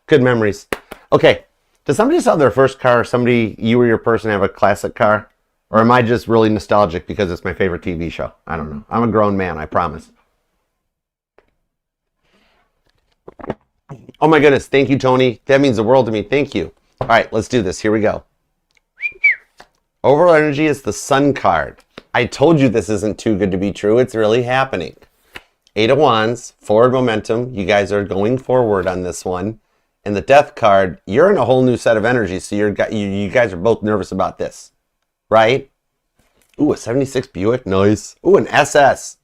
Good memories. Okay, does somebody sell their first car, or somebody, you or your person, have a classic car? Or am I just really nostalgic because it's my favorite TV show? I don't know. I'm a grown man, I promise. Oh my goodness, thank you, Tony. That means the world to me. Thank you. All right, let's do this. Here we go. Overall energy is the Sun card. I told you this isn't too good to be true. It's really happening. 8 of Wands, forward momentum. You guys are going forward on this one. And the Death card, you're in a whole new set of energy, so you guys are both nervous about this. Right? Ooh, a 76 Buick. Nice. Ooh, an SS.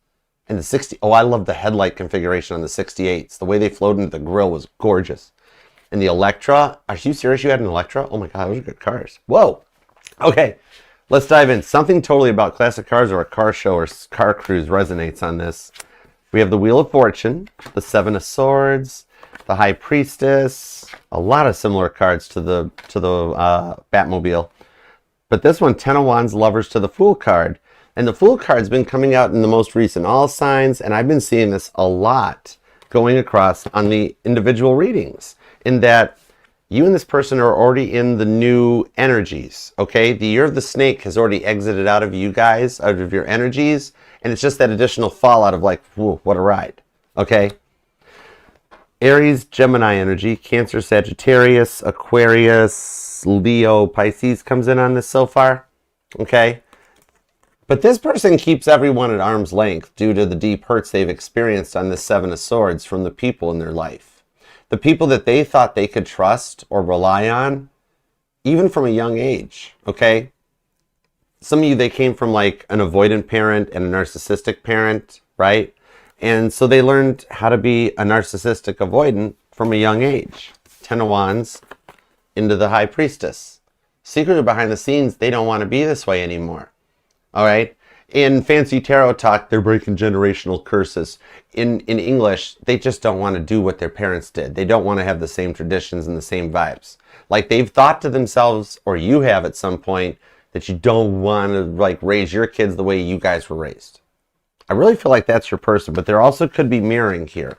And the 60. Oh, I love the headlight configuration on the 68s. The way they flowed into the grill was gorgeous. And the Electra. Are you serious you had an Electra? Oh my God, those are good cars. Whoa. Okay, let's dive in. Something totally about classic cars or a car show or car cruise resonates on this. We have the Wheel of Fortune, the 7 of Swords, the High Priestess. A lot of similar cards to the Batmobile. But this one, 10 of Wands, Lovers to the Fool card. And the Fool card's been coming out in the most recent all signs, and I've been seeing this a lot going across on the individual readings, in that you and this person are already in the new energies, okay? The Year of the Snake has already exited out of you guys, out of your energies, and it's just that additional fallout of like, whoa, what a ride, okay? Aries, Gemini energy, Cancer, Sagittarius, Aquarius, Leo, Pisces comes in on this so far, okay? But this person keeps everyone at arm's length due to the deep hurts they've experienced on the 7 of Swords from the people in their life. The people that they thought they could trust or rely on, even from a young age, okay? Some of you, they came from like an avoidant parent and a narcissistic parent, right? And so they learned how to be a narcissistic avoidant from a young age. 10 of Wands into the High Priestess. Secretly behind the scenes, they don't want to be this way anymore. All right? In fancy tarot talk, they're breaking generational curses. In English, they just don't want to do what their parents did. They don't want to have the same traditions and the same vibes. Like they've thought to themselves, or you have at some point, that you don't want to like raise your kids the way you guys were raised. I really feel like that's your person, but there also could be mirroring here.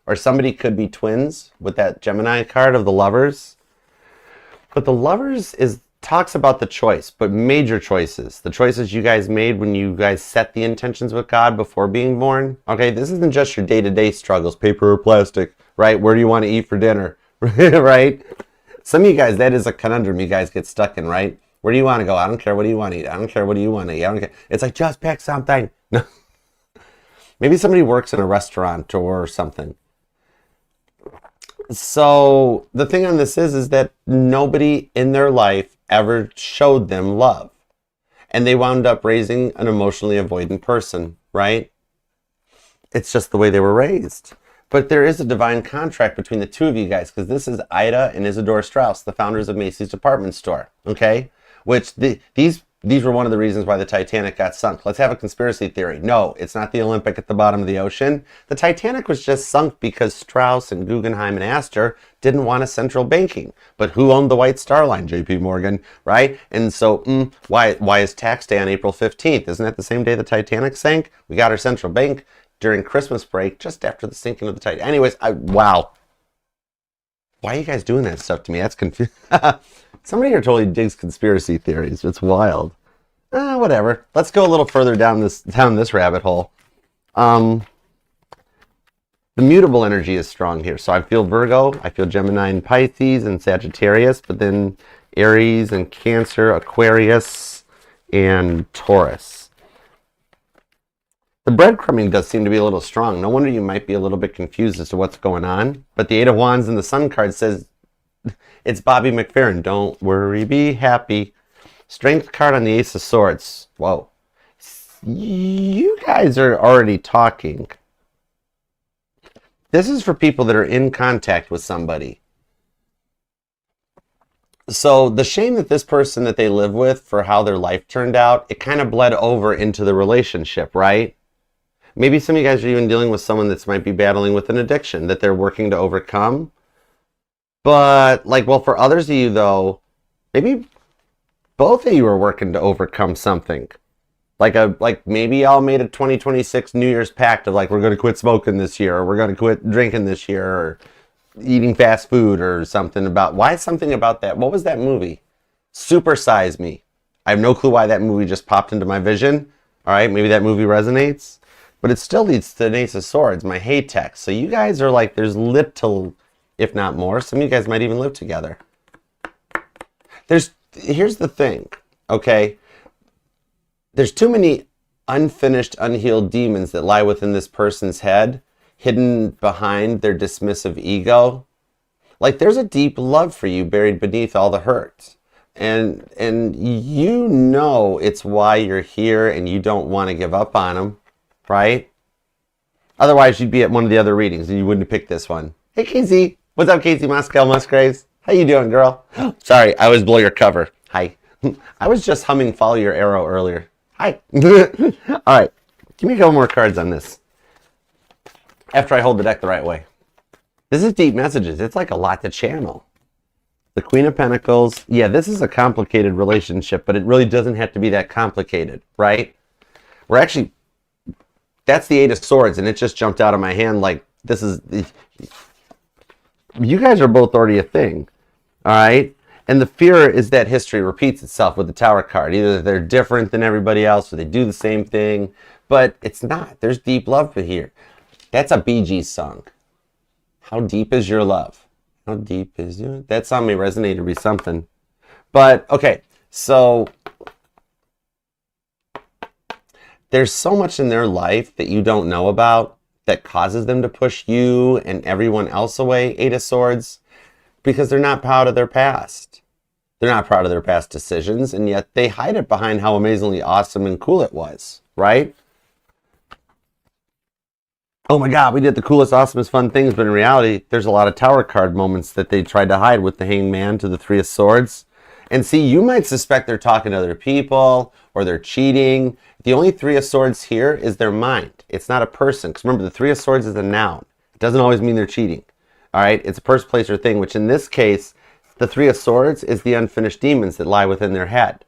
Or somebody could be twins with that Gemini card of the Lovers. But the Lovers talks about the choice, but major choices. The choices you guys made when you guys set the intentions with God before being born. Okay, this isn't just your day-to-day struggles, paper or plastic, right? Where do you want to eat for dinner, right? Some of you guys, that is a conundrum you guys get stuck in, right? Where do you want to go? I don't care. What do you want to eat? I don't care. What do you want to eat? I don't care. It's like, just pick something. No. Maybe somebody works in a restaurant or something. So the thing on this is that nobody in their life ever showed them love. And they wound up raising an emotionally avoidant person, right? It's just the way they were raised. But there is a divine contract between the two of you guys, because this is Ida and Isadora Strauss, the founders of Macy's department store, okay? which these were one of the reasons why the Titanic got sunk. Let's have a conspiracy theory. No, it's not the Olympic at the bottom of the ocean. The Titanic was just sunk because Strauss and Guggenheim and Astor didn't want a central banking. But who owned the White Star Line? JP Morgan, right? And so why is tax day on April 15th? Isn't that the same day the Titanic sank? We got our central bank during Christmas break just after the sinking of the Titanic. Anyways, wow. Why are you guys doing that stuff to me? That's confusing. Somebody here totally digs conspiracy theories. It's wild. Whatever. Let's go a little further down this rabbit hole. The mutable energy is strong here. So I feel Virgo, I feel Gemini and Pisces and Sagittarius, but then Aries and Cancer, Aquarius, and Taurus. The breadcrumbing does seem to be a little strong. No wonder you might be a little bit confused as to what's going on. But the Eight of Wands and the Sun card says, it's Bobby McFerrin. Don't worry, be happy. Strength card on the Ace of Swords. Whoa. You guys are already talking. This is for people that are in contact with somebody. So the shame that this person that they live with for how their life turned out, it kind of bled over into the relationship, right? Maybe some of you guys are even dealing with someone that's might be battling with an addiction that they're working to overcome. But, well, for others of you, though, maybe both of you are working to overcome something. Like maybe y'all made a 2026 New Year's pact of, we're going to quit smoking this year, or we're going to quit drinking this year, or eating fast food, or something about... Why something about that? What was that movie? Super Size Me. I have no clue why that movie just popped into my vision. All right, maybe that movie resonates. But it still leads to an Ace of Swords, my hate text. So you guys are there's little... if not more. Some of you guys might even live together. Here's the thing, okay? There's too many unfinished, unhealed demons that lie within this person's head, hidden behind their dismissive ego. There's a deep love for you buried beneath all the hurt. And you know it's why you're here and you don't want to give up on them, right? Otherwise, you'd be at one of the other readings and you wouldn't have picked this one. Hey, Casey. What's up, Casey Moscow Musgraves? How you doing, girl? Sorry, I always blow your cover. Hi. I was just humming Follow Your Arrow earlier. Hi. All right. Give me a couple more cards on this. After I hold the deck the right way. This is deep messages. It's a lot to channel. The Queen of Pentacles. Yeah, this is a complicated relationship, but it really doesn't have to be that complicated, right? That's the Eight of Swords, and it just jumped out of my hand this is... You guys are both already a thing, all right? And the fear is that history repeats itself with the Tower card. Either they're different than everybody else or they do the same thing, but it's not. There's deep love here. That's a Bee Gees song. How deep is your love? How deep is your... That song may resonate or be something. But, okay, so there's so much in their life that you don't know about that causes them to push you and everyone else away, Eight of Swords, because they're not proud of their past. They're not proud of their past decisions, and yet they hide it behind how amazingly awesome and cool it was, right? Oh my God, we did the coolest, awesomest, fun things, but in reality, there's a lot of Tower card moments that they tried to hide with the Hanged Man to the Three of Swords. And see, you might suspect they're talking to other people, or they're cheating. The only Three of Swords here is their mind. It's not a person. Because remember, the Three of Swords is a noun. It doesn't always mean they're cheating. All right? It's a person, place, or thing, which in this case, the Three of Swords is the unfinished demons that lie within their head.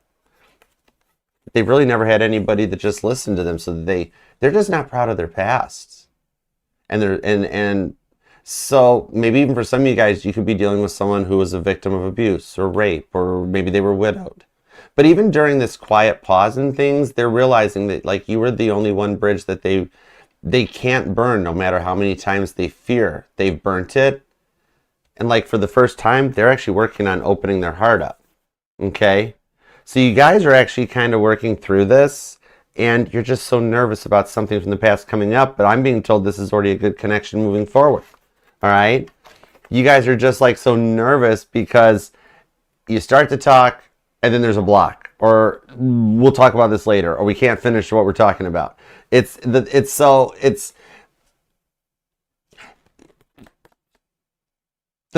They've really never had anybody that just listened to them, so they're just not proud of their pasts. And so maybe even for some of you guys, you could be dealing with someone who was a victim of abuse or rape, or maybe they were widowed. But even during this quiet pause and things, they're realizing that you were the only one bridge that they can't burn, no matter how many times they fear they've burnt it. And for the first time, they're actually working on opening their heart up. Okay? So you guys are actually kind of working through this, and you're just so nervous about something from the past coming up, but I'm being told this is already a good connection moving forward. All right? You guys are just so nervous because you start to talk, and then there's a block, or we'll talk about this later, or we can't finish what we're talking about. The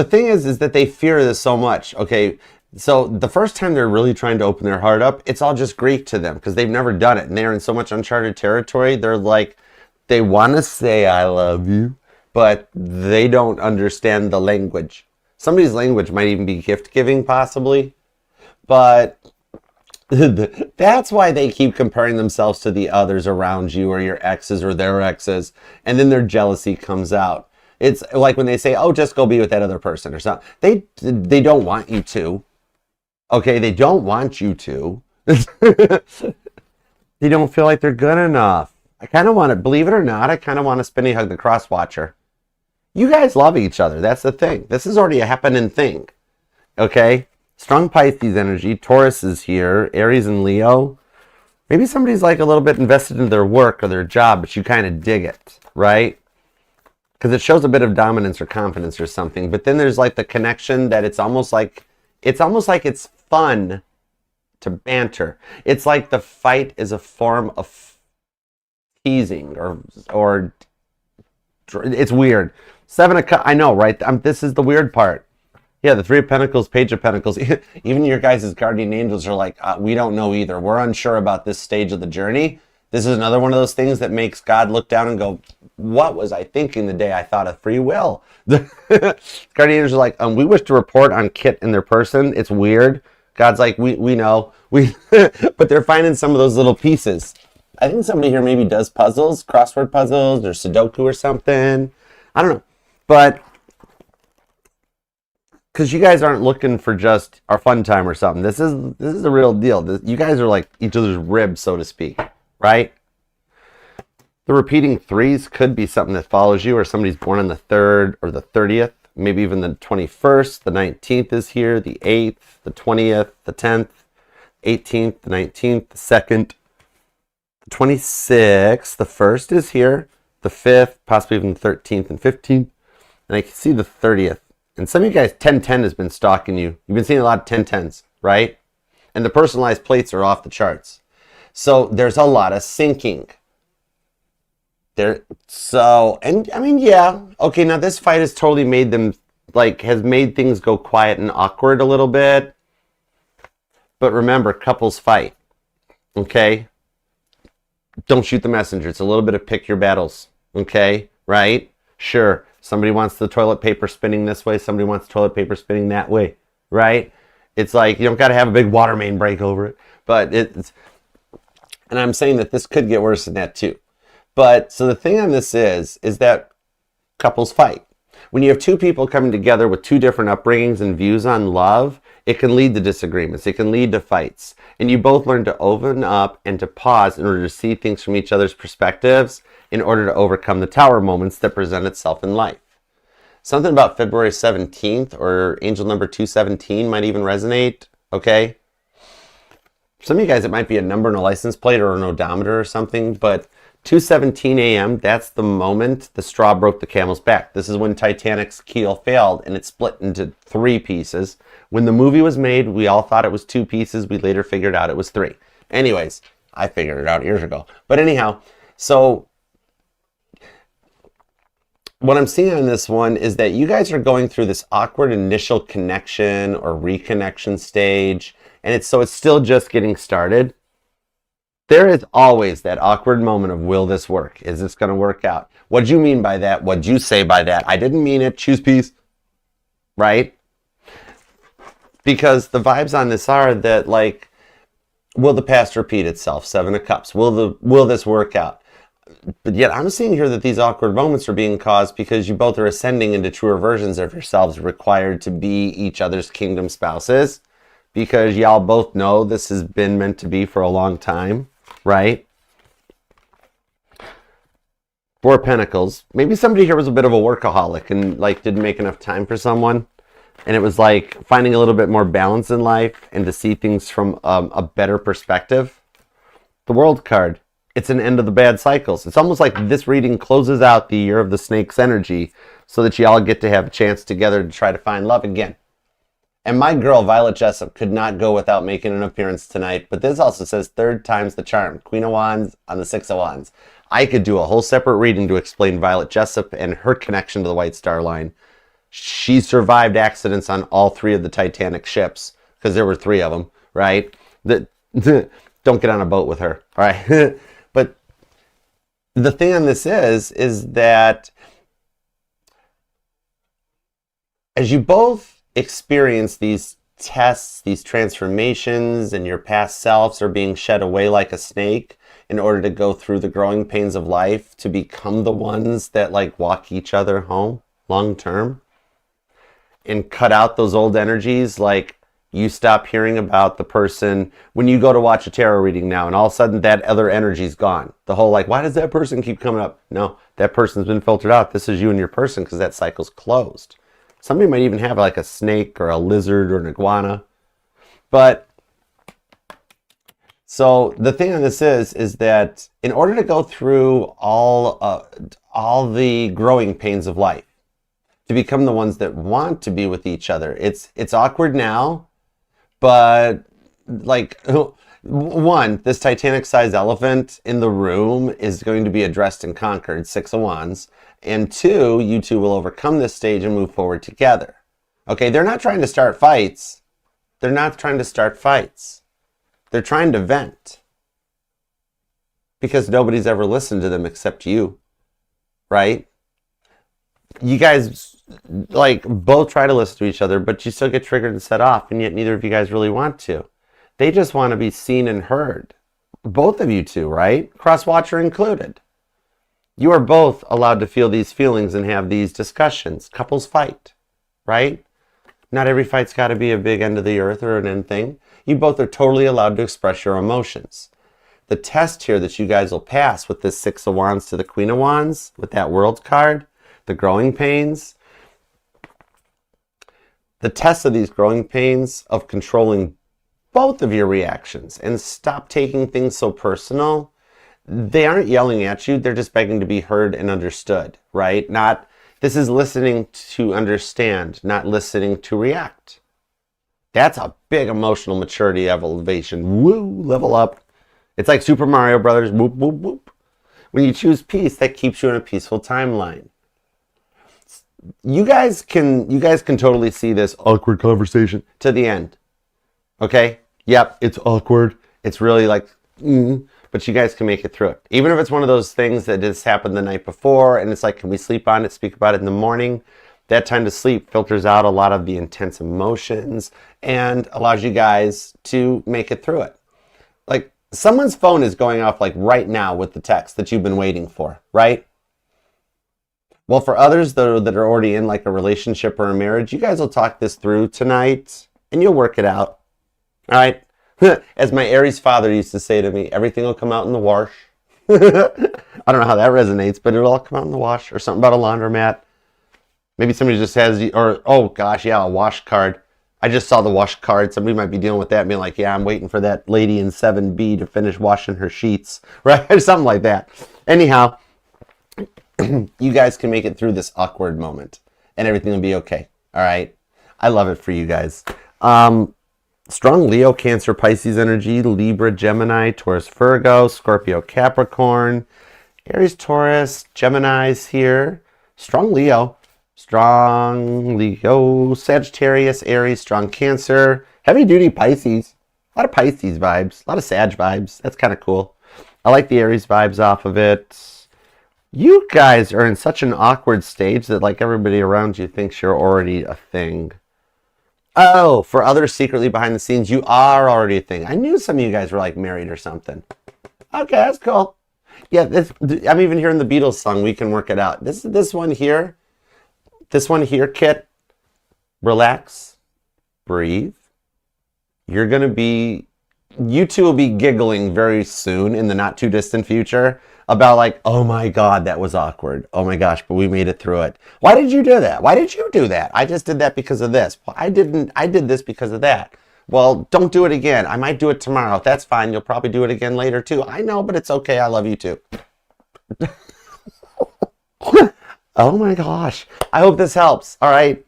thing is that they fear this so much. Okay, So the first time they're really trying to open their heart up, it's all just Greek to them because they've never done it. And they're in so much uncharted territory. They're like, they want to say, I love you, but they don't understand the language. Somebody's language might even be gift giving, possibly. But that's why they keep comparing themselves to the others around you or your exes or their exes. And then their jealousy comes out. It's like when they say, oh, just go be with that other person or something. They don't want you to. Okay, they don't want you to. They don't feel like they're good enough. I kind of want to, believe it or not, I kind of want to spinny hug the cross watcher. You guys love each other. That's the thing. This is already a happening thing. Okay? Strong Pisces energy. Taurus is here. Aries and Leo. Maybe somebody's like a little bit invested in their work or their job, but you kind of dig it, right? Because it shows a bit of dominance or confidence or something. But then there's like the connection that it's almost like it's fun to banter. It's like the fight is a form of teasing or it's weird. Seven of Cups, I know, right? This is the weird part. Yeah, the Three of Pentacles, Page of Pentacles. Even your guys' guardian angels are like, we don't know either. We're unsure about this stage of the journey. This is another one of those things that makes God look down and go, what was I thinking the day I thought of free will? The guardian angels are like, we wish to report on Kit and their person. It's weird. God's like, we know. But they're finding some of those little pieces. I think somebody here maybe does puzzles, crossword puzzles, or Sudoku or something. I don't know. But because you guys aren't looking for just our fun time or something. This is the real deal. You guys are like each other's ribs, so to speak, right? The repeating threes could be something that follows you, or somebody's born on the 3rd or the 30th, maybe even the 21st. The 19th is here, the 8th, the 20th, the 10th, 18th, the 19th, the 2nd, the 26th, the 1st is here, the 5th, possibly even the 13th and 15th, and I can see the 30th. And some of you guys, 1010 has been stalking you. You've been seeing a lot of 1010s, right? And the personalized plates are off the charts. So there's a lot of syncing. And I mean, yeah. Okay, now this fight has totally made them, has made things go quiet and awkward a little bit. But remember, couples fight. Okay? Don't shoot the messenger. It's a little bit of pick your battles. Okay? Right? Sure. Somebody wants the toilet paper spinning this way. Somebody wants toilet paper spinning that way. Right? It's like, you don't got to have a big water main break over it. But and I'm saying that this could get worse than that too. But, so the thing on this is that couples fight. When you have two people coming together with two different upbringings and views on love, it can lead to disagreements. It can lead to fights. And you both learn to open up and to pause in order to see things from each other's perspectives in order to overcome the tower moments that present itself in life. Something about February 17th or angel number 217 might even resonate, okay? Some of you guys, it might be a number and a license plate or an odometer or something, but 2:17 a.m., that's the moment the straw broke the camel's back. This is when Titanic's keel failed and it split into 3 pieces. When the movie was made, we all thought it was 2 pieces. We later figured out it was 3. Anyways, I figured it out years ago. But anyhow, so what I'm seeing on this one is that you guys are going through this awkward initial connection or reconnection stage, and it's still just getting started. There is always that awkward moment of, will this work? Is this going to work out? What'd you mean by that? What'd you say by that? I didn't mean it. Choose peace. Right? Because the vibes on this are that, will the past repeat itself? 7 of Cups. Will this work out? But yet I'm seeing here that these awkward moments are being caused because you both are ascending into truer versions of yourselves, required to be each other's kingdom spouses, because y'all both know this has been meant to be for a long time. Right? 4 of Pentacles. Maybe somebody here was a bit of a workaholic and didn't make enough time for someone. And it was finding a little bit more balance in life and to see things from a better perspective. The World card. It's an end of the bad cycles. It's almost like this reading closes out the year of the snake's energy so that y'all get to have a chance together to try to find love again. And my girl, Violet Jessup, could not go without making an appearance tonight. But this also says 3rd time's the charm. Queen of Wands on the 6 of Wands. I could do a whole separate reading to explain Violet Jessup and her connection to the White Star Line. She survived accidents on all 3 of the Titanic ships. because there were 3 of them, right? Don't get on a boat with her, all right? But the thing on this is that as you both experience these tests, these transformations, and your past selves are being shed away like a snake in order to go through the growing pains of life to become the ones that like walk each other home long term and cut out those old energies. Like you stop hearing about the person when you go to watch a tarot reading now, and all of a sudden that other energy's gone. The whole like, why does that person keep coming up? No, that person's been filtered out. This is you and your person because that cycle's closed. Somebody might even have like a snake or a lizard or an iguana. But so the thing on this is that in order to go through all the growing pains of life, to become the ones that want to be with each other, it's awkward now, but like one, this Titanic-sized elephant in the room is going to be addressed and conquered, 6 of Wands. And 2, you two will overcome this stage and move forward together. Okay, they're not trying to start fights. They're not trying to start fights. They're trying to vent. Because nobody's ever listened to them except you, right? You guys like both try to listen to each other, but you still get triggered and set off, and yet neither of you guys really want to. They just want to be seen and heard. Both of you two, right? Cross-watcher included. You are both allowed to feel these feelings and have these discussions. Couples fight, right? Not every fight's got to be a big end of the earth or an end thing. You both are totally allowed to express your emotions. The test here that you guys will pass with this 6 of Wands to the Queen of Wands, with that World card, the growing pains. The test of these growing pains of controlling both of your reactions and stop taking things so personal. They aren't yelling at you, they're just begging to be heard and understood, right? This is listening to understand, not listening to react. That's a big emotional maturity elevation. Woo, level up. It's like Super Mario Brothers, whoop, whoop, whoop. When you choose peace, that keeps you in a peaceful timeline. You guys can totally see this awkward conversation to the end. Okay? Yep, it's awkward. It's really like, but you guys can make it through it. Even if it's one of those things that just happened the night before and it's like, can we sleep on it, speak about it in the morning? That time to sleep filters out a lot of the intense emotions and allows you guys to make it through it. Like someone's phone is going off like right now with the text that you've been waiting for, right? Well, for others that are already in like a relationship or a marriage, you guys will talk this through tonight and you'll work it out. All right? As my Aries father used to say to me, everything will come out in the wash. I don't know how that resonates, but it'll all come out in the wash. Or something about a laundromat. Maybe somebody just has, or oh gosh, yeah, a wash card. I just saw the wash card. Somebody might be dealing with that and being like, yeah, I'm waiting for that lady in 7B to finish washing her sheets. Right? Or something like that. Anyhow, you guys can make it through this awkward moment. And everything will be okay. All right? I love it for you guys. Strong Leo, Cancer, Pisces energy, Libra, Gemini, Taurus, Virgo, Scorpio, Capricorn, Aries, Taurus, Gemini's here. Strong Leo, Sagittarius, Aries, strong Cancer, heavy duty Pisces. A lot of Pisces vibes, a lot of Sag vibes. That's kind of cool. I like the Aries vibes off of it. You guys are in such an awkward stage that like everybody around you thinks you're already a thing. Oh, for others secretly behind the scenes, you are already a thing. I knew some of you guys were like married or something. Okay, that's cool. Yeah, I'm even hearing the Beatles song. We can work it out. This one here, Kit. Relax, breathe. You two will be giggling very soon in the not too distant future about like, oh my God, that was awkward. Oh my gosh, but we made it through it. Why did you do that? Why did you do that? I just did that because of this. Well, I didn't. I did this because of that. Well, don't do it again. I might do it tomorrow. That's fine. You'll probably do it again later too. I know, but it's okay. I love you too. Oh my gosh. I hope this helps. All right.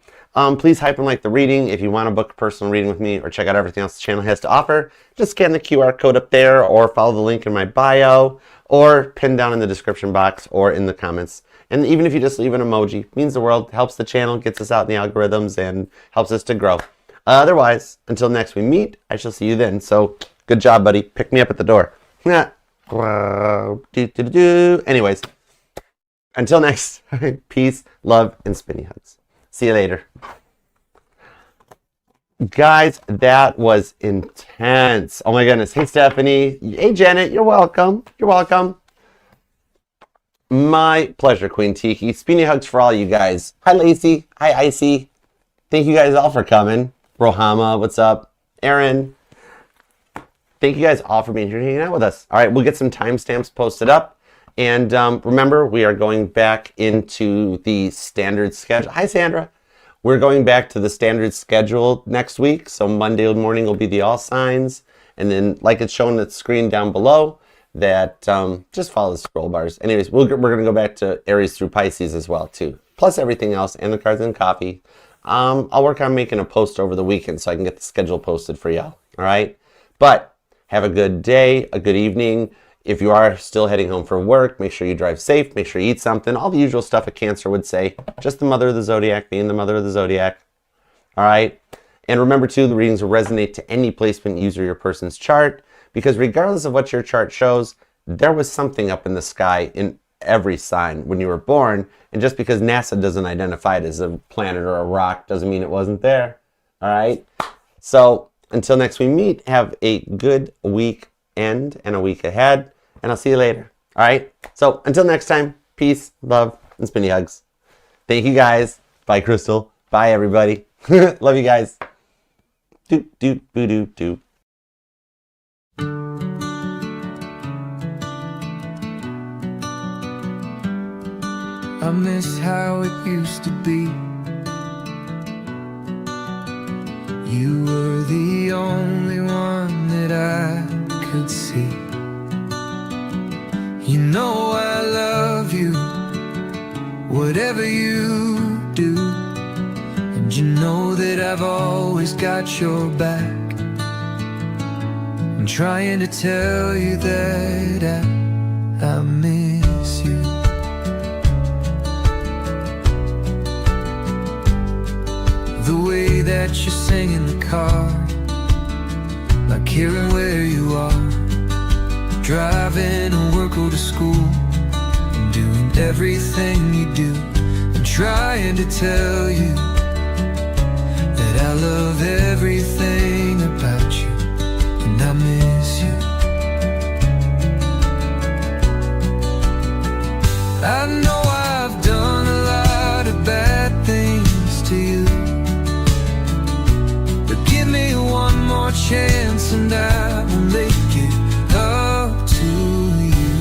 Please hype and like the reading. If you want to book a personal reading with me or check out everything else the channel has to offer, just scan the QR code up there or follow the link in my bio or pin down in the description box or in the comments. And even if you just leave an emoji, it means the world, helps the channel, gets us out in the algorithms, and helps us to grow. Otherwise, until next we meet, I shall see you then. So, good job, buddy. Pick me up at the door. Anyways, until next, peace, love, and spinny hugs. See you later. Guys, that was intense. Oh my goodness. Hey, Stephanie. Hey, Janet. You're welcome. You're welcome. My pleasure, Queen Tiki. Spinny hugs for all you guys. Hi, Lacey. Hi, Icy. Thank you guys all for coming. Rohama, what's up? Aaron. Thank you guys all for being here and hanging out with us. All right, we'll get some timestamps posted up. And remember, we are going back into the standard schedule. Hi, Sandra. We're going back to the standard schedule next week. So Monday morning will be the all signs. And then, like it's shown on the screen down below, that just follow the scroll bars. Anyways, we're going to go back to Aries through Pisces as well, too. Plus everything else and the cards and coffee. I'll work on making a post over the weekend so I can get the schedule posted for y'all. All right? But have a good day, a good evening. If you are still heading home from work, make sure you drive safe. Make sure you eat something. All the usual stuff a Cancer would say. Just the mother of the Zodiac being the mother of the Zodiac. All right? And remember, too, the readings will resonate to any placement user your person's chart. Because regardless of what your chart shows, there was something up in the sky in every sign when you were born. And just because NASA doesn't identify it as a planet or a rock doesn't mean it wasn't there. All right? So until next we meet, have a good weekend and a week ahead. And I'll see you later. All right? So until next time, peace, love, and spinny hugs. Thank you guys. Bye, Crystal. Bye, everybody. Love you guys. Doot, doot, boo, doot, doot. I miss how it used to be. You were the only one that I could see. You know I love you, whatever you do. And you know that I've always got your back. I'm trying to tell you that I miss you. The way that you sing in the car, like hearing where you are, driving to work or to school, and doing everything you do. I'm trying to tell you that I love everything about you, and I miss you. I know I've done a lot of bad things to you. Give me one more chance and I will make it up to you.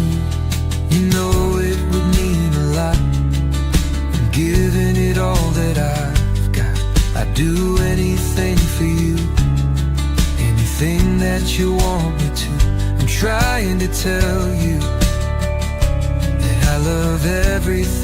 You know it would mean a lot. I'm giving it all that I've got. I'd do anything for you, anything that you want me to. I'm trying to tell you that I love everything